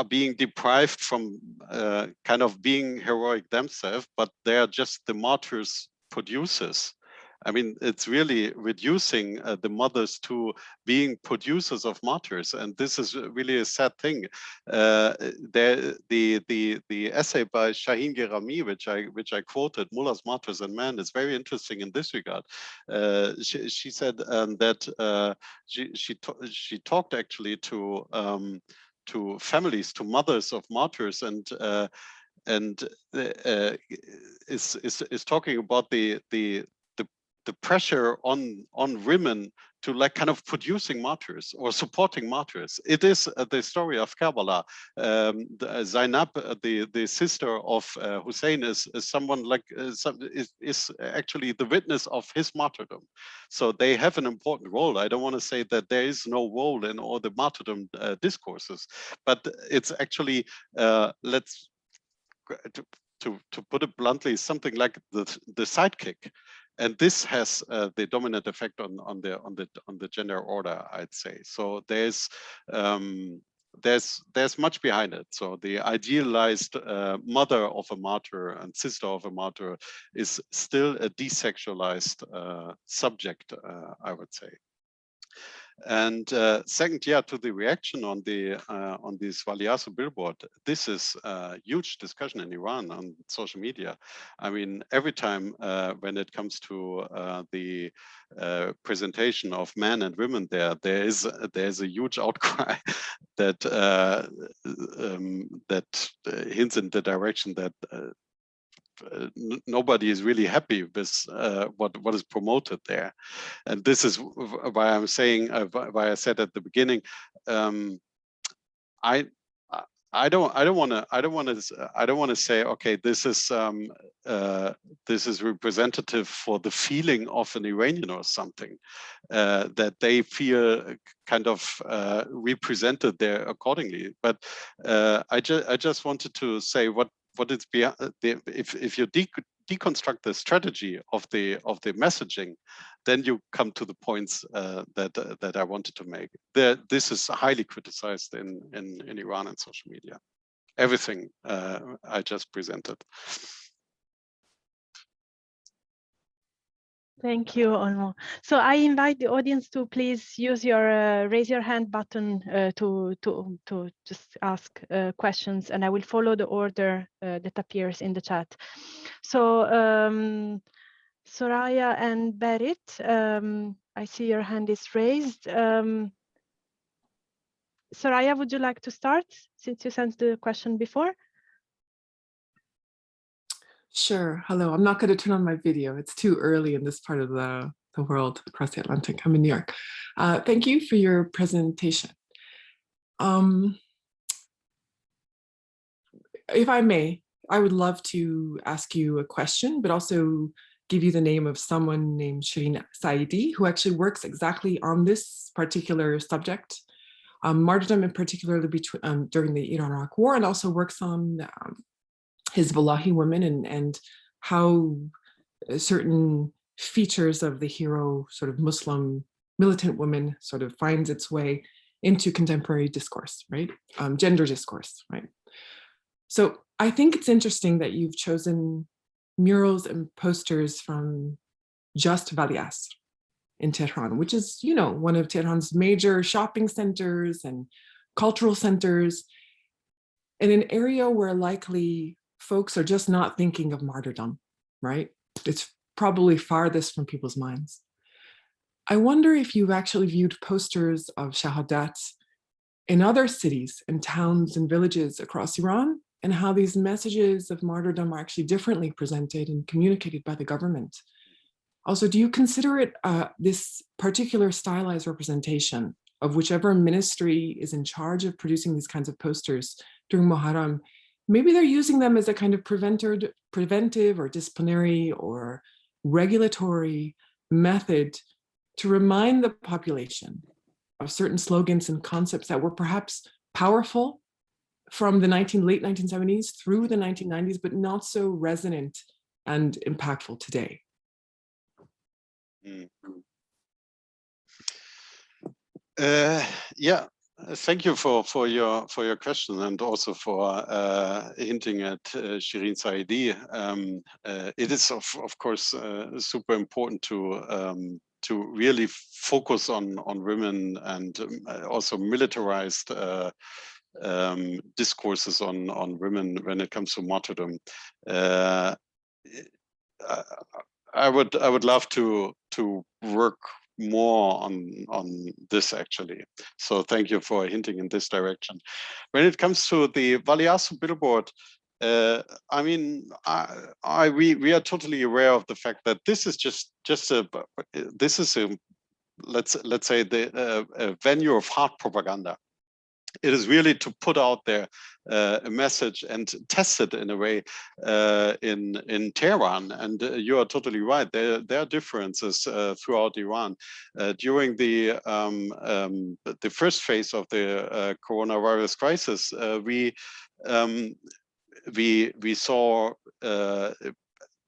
being deprived from kind of being heroic themselves, but they are just the martyrs producers. I mean, it's really reducing the mothers to being producers of martyrs, and this is really a sad thing. The essay by Shaheen Gerami, which I quoted, Mullahs, Martyrs, and Men, is very interesting in this regard. She said that she talked actually to families, to mothers of martyrs, and is talking about the pressure on women to like kind of producing martyrs or supporting martyrs. It is the story of Karbala. Zainab, the sister of Hussein, is someone like is actually the witness of his martyrdom. So they have an important role. I don't want to say that there is no role in all the martyrdom discourses, but it's actually let's to put it bluntly, something like the sidekick. And this has the dominant effect on the gender order, I'd say. So there's much behind it. So the idealized mother of a martyr and sister of a martyr is still a desexualized subject, I would say. And second, yeah, to the reaction on this Valiaso billboard, this is a huge discussion in Iran on social media. I mean, every time when it comes to the presentation of men and women there's a huge outcry that hints in the direction that nobody is really happy with what is promoted there, and this is why I'm saying, why I said at the beginning, I don't want to say, okay, this is representative for the feeling of an Iranian or something, that they feel kind of represented there accordingly. But I just wanted to say what is beyond if you deconstruct the strategy of the messaging, then you come to the points that I wanted to make. This is highly criticized in Iran and social media. Everything I just presented. Thank you, Olmo. So I invite the audience to please use your raise your hand button to just ask questions, and I will follow the order that appears in the chat. So Soraya and Berit, I see your hand is raised. Soraya, would you like to start since you sent the question before? Sure. Hello. I'm not going to turn on my video. It's too early in this part of the world across the Atlantic. I'm in New York. Thank you for your presentation. If I may, I would love to ask you a question, but also give you the name of someone named Shirin Saidi, who actually works exactly on this particular subject, martyrdom in particular during the Iran-Iraq War, and also works on Hizbullahi women and how certain features of the hero sort of Muslim militant woman sort of finds its way into contemporary discourse, right? Gender discourse, right? So I think it's interesting that you've chosen murals and posters from just Vali Asr in Tehran, which is, you know, one of Tehran's major shopping centers and cultural centers, in an area where likely folks are just not thinking of martyrdom, right? It's probably farthest from people's minds. I wonder if you've actually viewed posters of shahadat in other cities and towns and villages across Iran, and how these messages of martyrdom are actually differently presented and communicated by the government. Also, do you consider it this particular stylized representation of whichever ministry is in charge of producing these kinds of posters during Muharram, maybe they're using them as a kind of preventive or disciplinary or regulatory method to remind the population of certain slogans and concepts that were perhaps powerful from the late 1970s through the 1990s, but not so resonant and impactful today? Yeah, thank you for your question, and also for hinting at Shirin Saidi. It is of course super important to really focus on women, and also militarized discourses on women when it comes to martyrdom. I would love to work more on this, actually. So thank you for hinting in this direction. When it comes to the Vali Asr billboard, I mean, we are totally aware of the fact that this is let's say a venue of hard propaganda. It is really to put out there a message and test it in a way in Tehran. And you are totally right. There are differences throughout Iran. During the first phase of the coronavirus crisis, we saw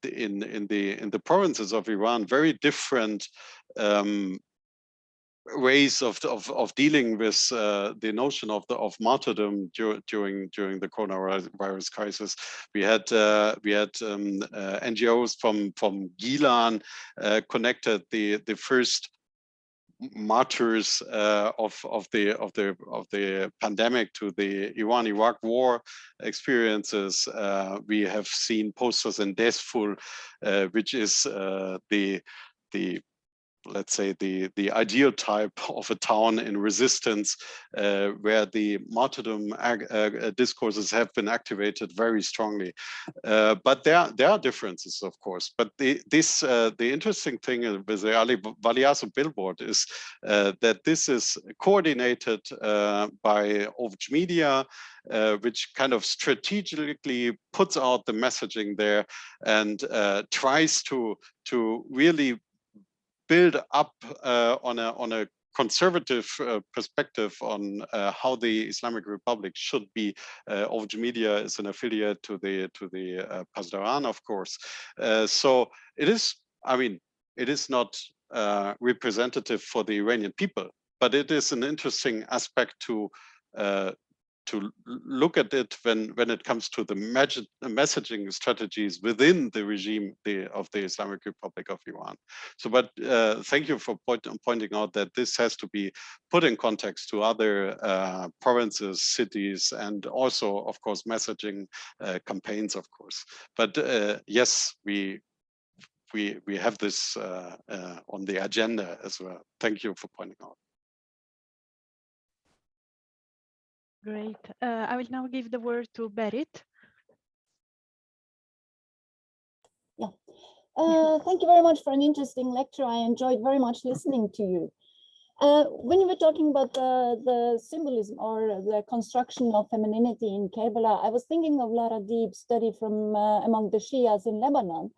in the provinces of Iran very different ways of dealing with the notion of martyrdom during the coronavirus crisis. We had NGOs from Gilan connected the first martyrs of the pandemic to the Iran-Iraq war experiences. We have seen posters in Desful, which is the let's say the ideal type of a town in resistance, where the martyrdom discourses have been activated very strongly. But there are differences, of course. But the interesting thing with the Ali Valiaso billboard is that this is coordinated by OVJ Media, which kind of strategically puts out the messaging there and tries to really build up on a conservative perspective on how the Islamic Republic should be. OVJ Media is an affiliate to the Pasdaran, of course. So it is, I mean, it is not representative for the Iranian people, but it is an interesting aspect to look at it when it comes to the messaging strategies within the regime of the Islamic Republic of Iran. So, but thank you for pointing out that this has to be put in context to other provinces, cities, and also, of course, messaging campaigns, of course. But yes, we have this on the agenda as well. Thank you for pointing out. Great. I will now give the word to Berit. Yeah. Thank you very much for an interesting lecture. I enjoyed very much listening to you. When you were talking about the symbolism or the construction of femininity in Karbala, I was thinking of Lara Deeb's study from among the Shias in Lebanon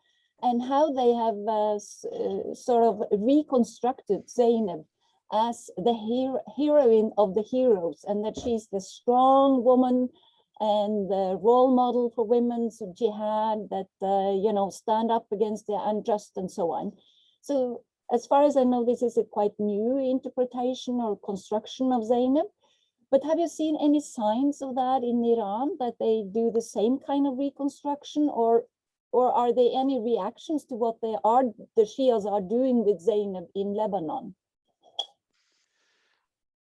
and how they have sort of reconstructed Zainab as the heroine of the heroes, and that she's the strong woman and the role model for women's jihad that you know, stand up against the unjust and so on. So as far as I know, this is a quite new interpretation or construction of Zainab. But have you seen any signs of that in Iran, that they do the same kind of reconstruction, or are there any reactions to what the Shias are doing with Zainab in Lebanon?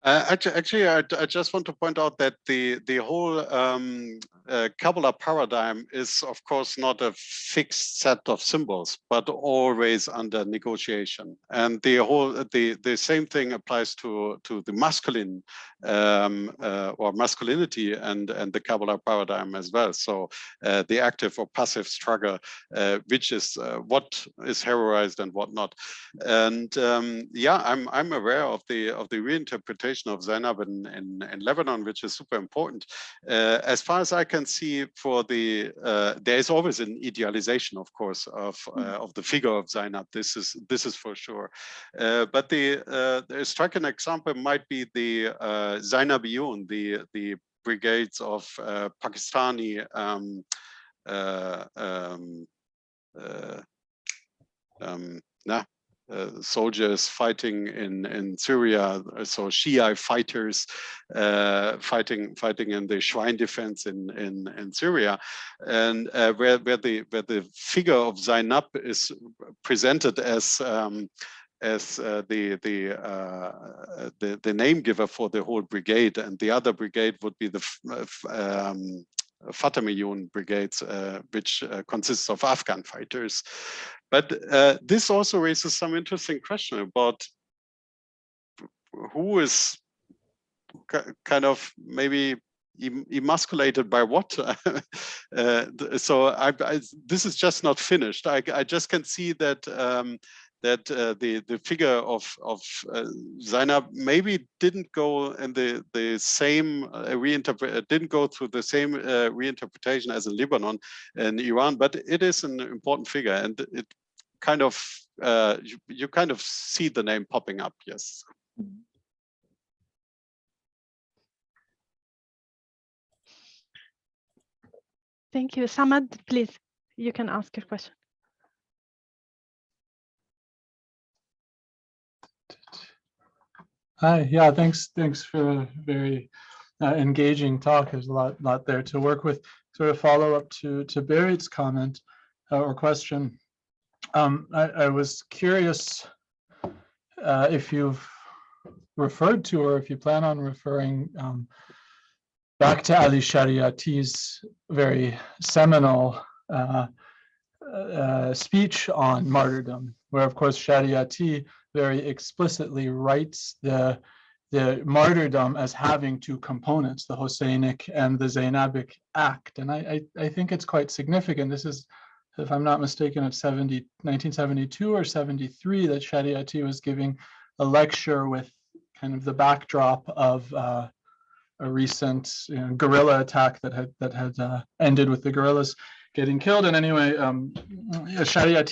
Actually, I just want to point out that the whole Kabbalah paradigm is, of course, not a fixed set of symbols, but always under negotiation. And the same thing applies to the masculine or masculinity and the Kabbalah paradigm as well. So the active or passive struggle, which is what is heroized and what not. And yeah, I'm aware of the reinterpretation of Zainab in Lebanon, which is super important. As far as I can see, for there is always an idealization, of course, of the figure of Zainab. This is for sure. But the striking example might be the Zainabiyun, the brigades of Pakistani soldiers fighting in Syria, so Shiite fighters fighting in the shrine defense in Syria, and where the figure of Zainab is presented as the name giver for the whole brigade, and the other brigade would be the Fatimiyun brigades, which consists of Afghan fighters. But this also raises some interesting question about who is kind of maybe emasculated by what. So this is just not finished. I just can see that the figure of Zainab maybe didn't go in the same didn't go through the same reinterpretation as in Lebanon and Iran, but it is an important figure, and it kind of you kind of see the name popping up. Yes. Thank you. Samad, please, you can ask your question. Hi, yeah, thanks for a very engaging talk. There's a lot there to work with. Sort of follow up to Berit's comment or question. I was curious if you've referred to, or if you plan on referring back to Ali Shariati's very seminal speech on martyrdom, where of course Shariati very explicitly writes the martyrdom as having two components, the Hosseinic and the Zainabic act. And I think it's quite significant. This is, if I'm not mistaken, it's 1972 or 73 that Shariati was giving a lecture with kind of the backdrop of a recent guerrilla attack that had ended with the guerrillas getting killed. And anyway, Shariati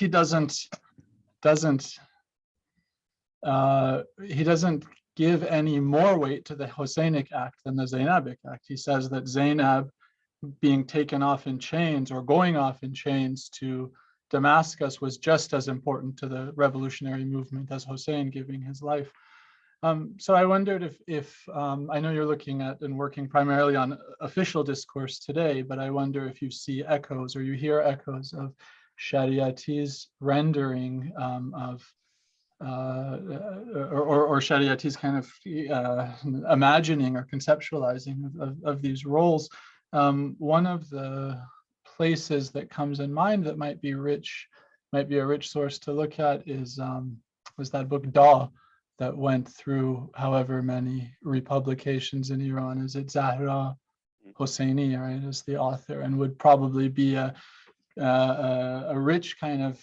he doesn't give any more weight to the Hosseinic act than the Zainabic act. He says that Zainab being taken off in chains or going off in chains to Damascus was just as important to the revolutionary movement as Hussein giving his life. So I wondered if I know you're looking at and working primarily on official discourse today, but I wonder if you see echoes or you hear echoes of Shariati's rendering of or Shariati's kind of imagining or conceptualizing of these roles. One of the places that comes in mind that might be a rich source to look at is was that book Da that went through however many republications in Iran. Is it Zahra Hosseini, right, as the author, and would probably be a rich kind of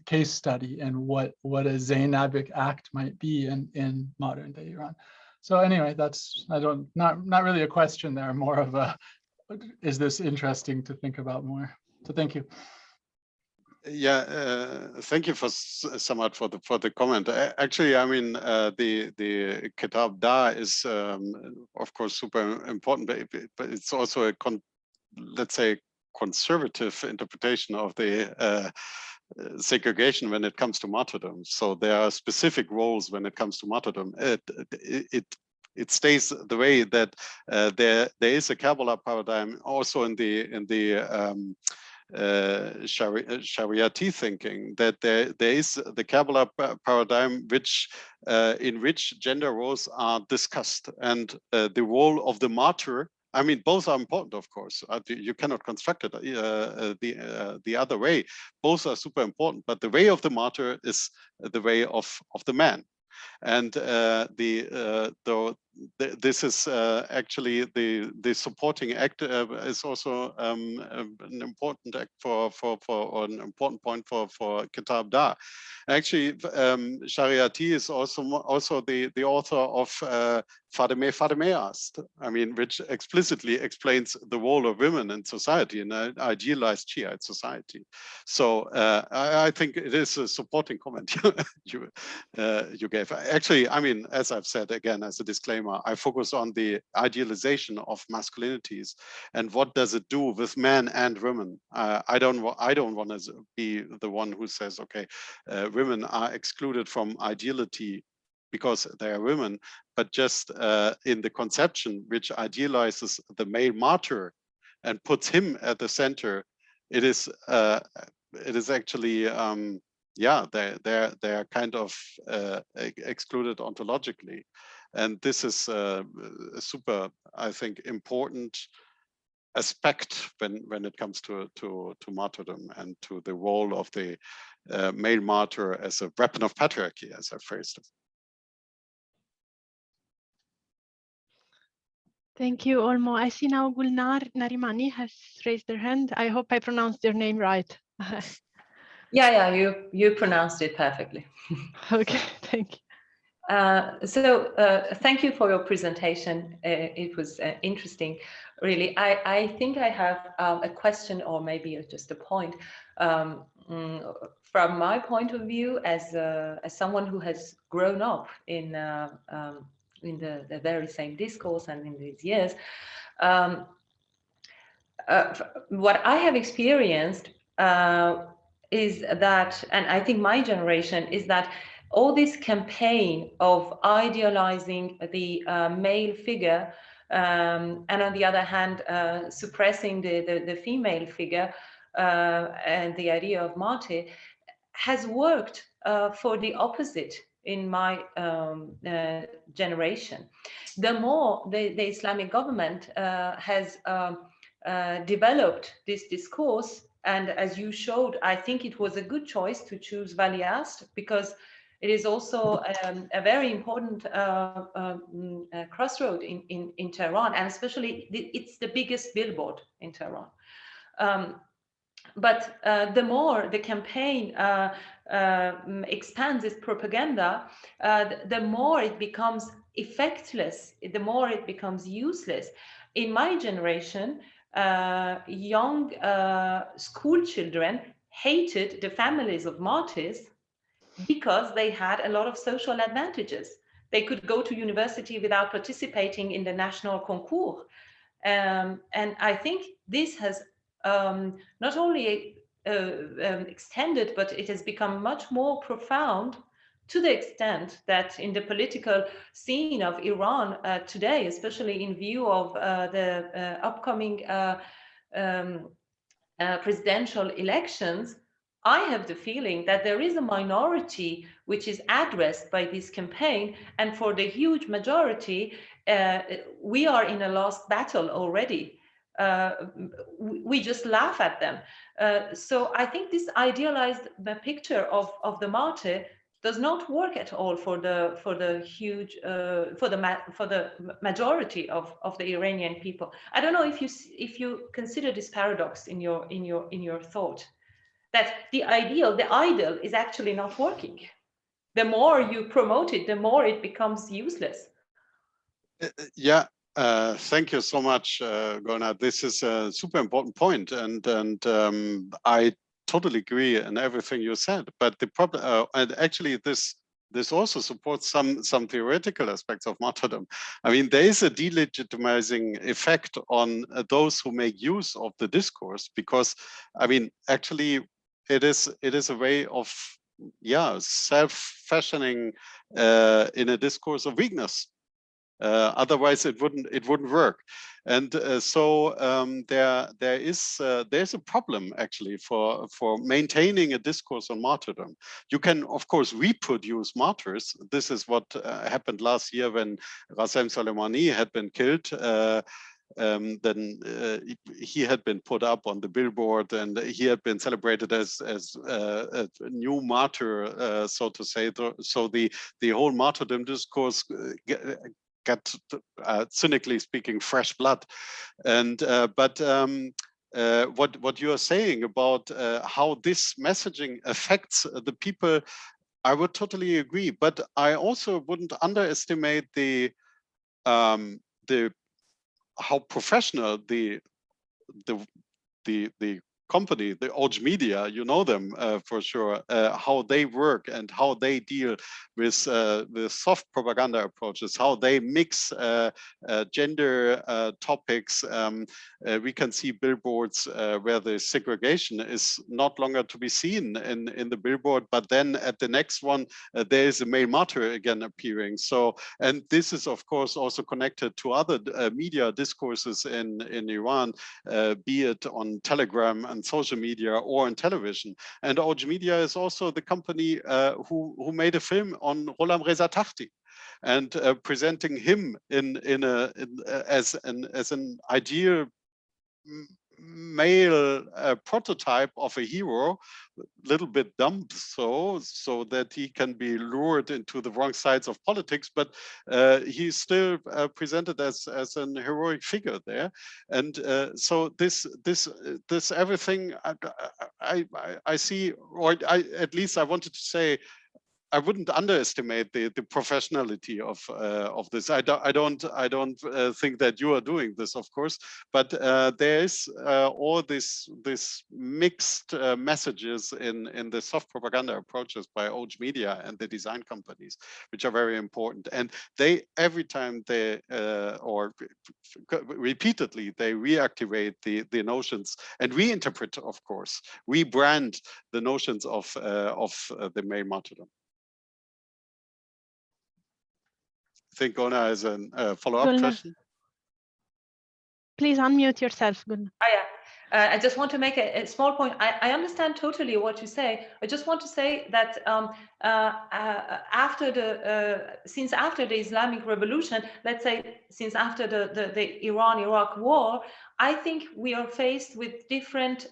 case study in what a Zainabic act might be in modern day Iran. So anyway, that's not really a question there, more of a, is this interesting to think about more? So thank you. Yeah, thank you so much for the comment. Actually, I mean, the Kitab Da is of course super important, but it's also a let's say conservative interpretation of the segregation when it comes to martyrdom. So there are specific roles when it comes to martyrdom. It stays the way that there is a Kabbalah paradigm also in the Shariati thinking, that there is the Kabbalah paradigm in which gender roles are discussed, and the role of the martyr. I mean, both are important, of course. You cannot construct it the other way. Both are super important, but the way of the martyr is the way of the man. And this is actually the supporting act is also an important act or an important point for Kitab Da. Actually, Shariati is also the author of Fadime asked, I mean, which explicitly explains the role of women in society, in an idealized Shiite society. So I think it is a supporting comment you gave. Actually, I mean, as I've said again, as a disclaimer, I focus on the idealization of masculinities and what does it do with men and women. I don't want to be the one who says, okay, women are excluded from ideality because they are women, but just in the conception which idealizes the male martyr and puts him at the center, it is actually yeah, they're kind of excluded ontologically, and this is a super, I think, important aspect when it comes to martyrdom and to the role of the male martyr as a weapon of patriarchy, as I phrased it. Thank you, Olmo. I see now Gulnar Narimani has raised their hand. I hope I pronounced your name right. Yeah, you pronounced it perfectly. Okay, thank you. So thank you for your presentation. It was interesting, really. I think I have a question, or maybe just a point. From my point of view, as someone who has grown up in the very same discourse and in these years, what I have experienced is that, and I think my generation, is that all this campaign of idealizing the male figure and on the other hand suppressing the female figure and the idea of martyr has worked for the opposite in my generation. The more the Islamic government has developed this discourse, and as you showed, I think it was a good choice to choose Valiast, because It is also a very important crossroad in Tehran, and especially it's the biggest billboard in Tehran. But the more the campaign expands its propaganda, the more it becomes effectless, the more it becomes useless. In my generation, young school children hated the families of martyrs because they had a lot of social advantages. They could go to university without participating in the national concours. And I think this has not only extended, but it has become much more profound, to the extent that in the political scene of Iran today, especially in view of the upcoming presidential elections, I have the feeling that there is a minority which is addressed by this campaign, and for the huge majority, we are in a lost battle already. We just laugh at them. So I think this idealized picture of the martyr does not work at all for the huge for the majority of the Iranian people. I don't know if you consider this paradox in your thought, that the idol is actually not working. The more you promote it, the more it becomes useless. Yeah. Thank you so much, Gona. This is a super important point, and I totally agree in everything you said. But the problem, and actually, this also supports some theoretical aspects of martyrdom. I mean, there is a delegitimizing effect on those who make use of the discourse, because, I mean, actually, it is a way of, yeah, self-fashioning in a discourse of weakness. Otherwise, it wouldn't work, and so there's a problem actually for maintaining a discourse on martyrdom. You can, of course, reproduce martyrs. This is what happened last year when Qasem Soleimani had been killed. Then he had been put up on the billboard, and he had been celebrated as a new martyr, so to say. So the whole martyrdom discourse got, cynically speaking, fresh blood. And but what you are saying about how this messaging affects the people, I would totally agree. But I also wouldn't underestimate the how professional the company, the Olmo Media, you know them for sure, how they work and how they deal with the soft propaganda approaches, how they mix gender topics. We can see billboards where the segregation is not longer to be seen in the billboard, but then at the next one, there is a male martyr again appearing. So, and this is of course also connected to other media discourses in Iran, be it on Telegram and social media or on television. And Olmo Media is also the company who made a film on Gholam Reza Takhti, and presenting him as an ideal male prototype of a hero, little bit dumb, so that he can be lured into the wrong sides of politics, but he's still presented as an heroic figure there. And so this everything I see, or at least I wanted to say, I wouldn't underestimate the professionality of this. I don't think that you are doing this, of course, but there is all this mixed messages in the soft propaganda approaches by Olmo Media and the design companies, which are very important. And they, every time they or repeatedly, they reactivate the notions and reinterpret, of course, rebrand the notions of the male martyrdom. I think Gona has a follow-up question. Please unmute yourself, Guna. I just want to make a small point. I understand totally what you say. I just want to say that since after the Islamic Revolution, let's say since after the Iran-Iraq war, I think we are faced with different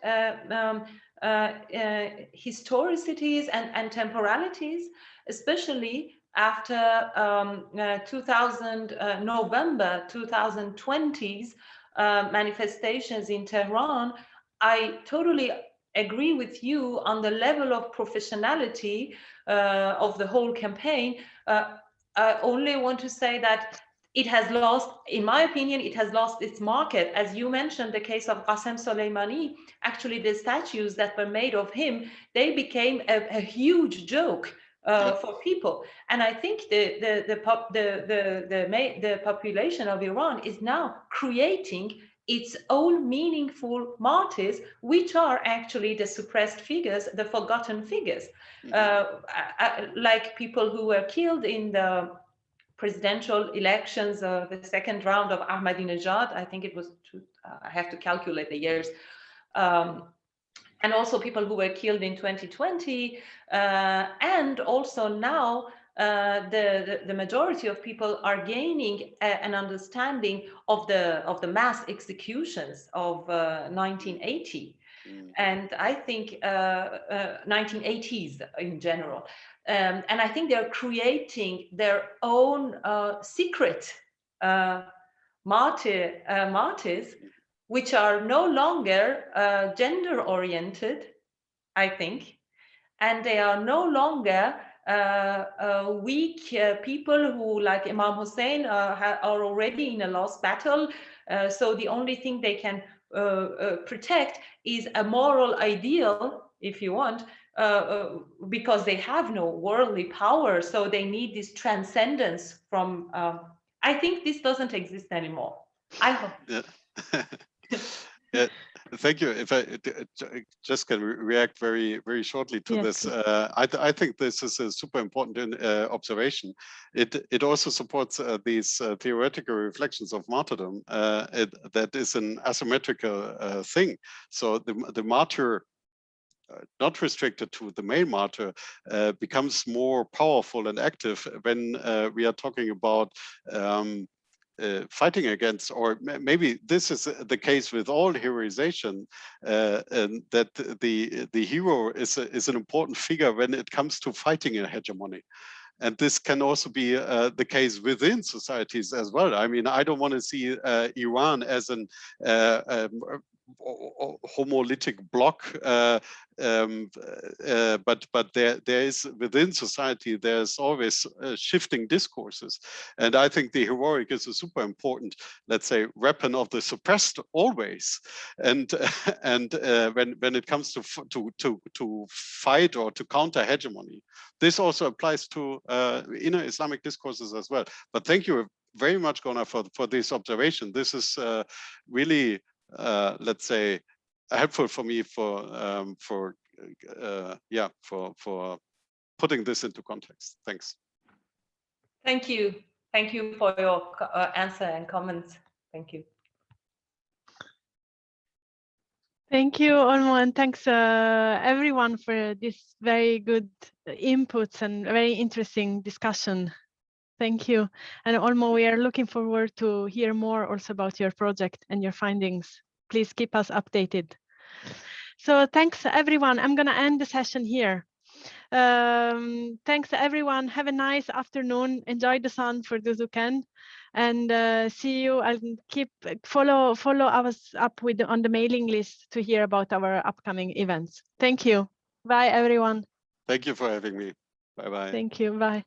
historicities and temporalities, especially after November 2020's manifestations in Tehran. I totally agree with you on the level of professionality of the whole campaign. I only want to say that it has lost, in my opinion, it has lost its market. As you mentioned, the case of Qasem Soleimani, actually the statues that were made of him, they became a huge joke for people. And I think the population of Iran is now creating its own meaningful martyrs, which are actually the suppressed figures, the forgotten figures, like people who were killed in the presidential elections, the second round of Ahmadinejad. I think it was, I have to calculate the years. And also people who were killed in 2020. And also now, the majority of people are gaining an understanding of the mass executions of 1980. And I think 1980s in general. And I think they're creating their own secret martyrs, which are no longer gender-oriented, I think, and they are no longer weak people who, like Imam Hussein, are already in a lost battle. So the only thing they can protect is a moral ideal, if you want, because they have no worldly power. So they need this transcendence from. I think this doesn't exist anymore. I hope. Yeah. Yeah. Thank you. If I just can react very shortly to this, I think this is a super important observation. It also supports these theoretical reflections of martyrdom. That is an asymmetrical thing. So the martyr, not restricted to the male martyr, becomes more powerful and active when we are talking about fighting against, or maybe this is the case with all heroization, and that the hero is an important figure when it comes to fighting a hegemony. And this can also be the case within societies as well. I mean, I don't want to see Iran as an homolytic block, but there is within society, there's always shifting discourses, and I think the heroic is a super important, let's say, weapon of the suppressed always. And when it comes to fight or to counter hegemony, this also applies to inner Islamic discourses as well. But thank you very much, Gona, for this observation. This is really, let's say, helpful for me for putting this into context. Thanks. Thank you for your answer and comments. Thank you. Thank you, Olmo, and thanks everyone for this very good inputs and very interesting discussion. Thank you. And Olmo, we are looking forward to hear more also about your project and your findings. Please keep us updated. So thanks everyone. I'm going to end the session here. Thanks everyone. Have a nice afternoon. Enjoy the sun for those who can. And see you, and follow us up on the mailing list to hear about our upcoming events. Thank you. Bye everyone. Thank you for having me. Bye bye. Thank you. Bye.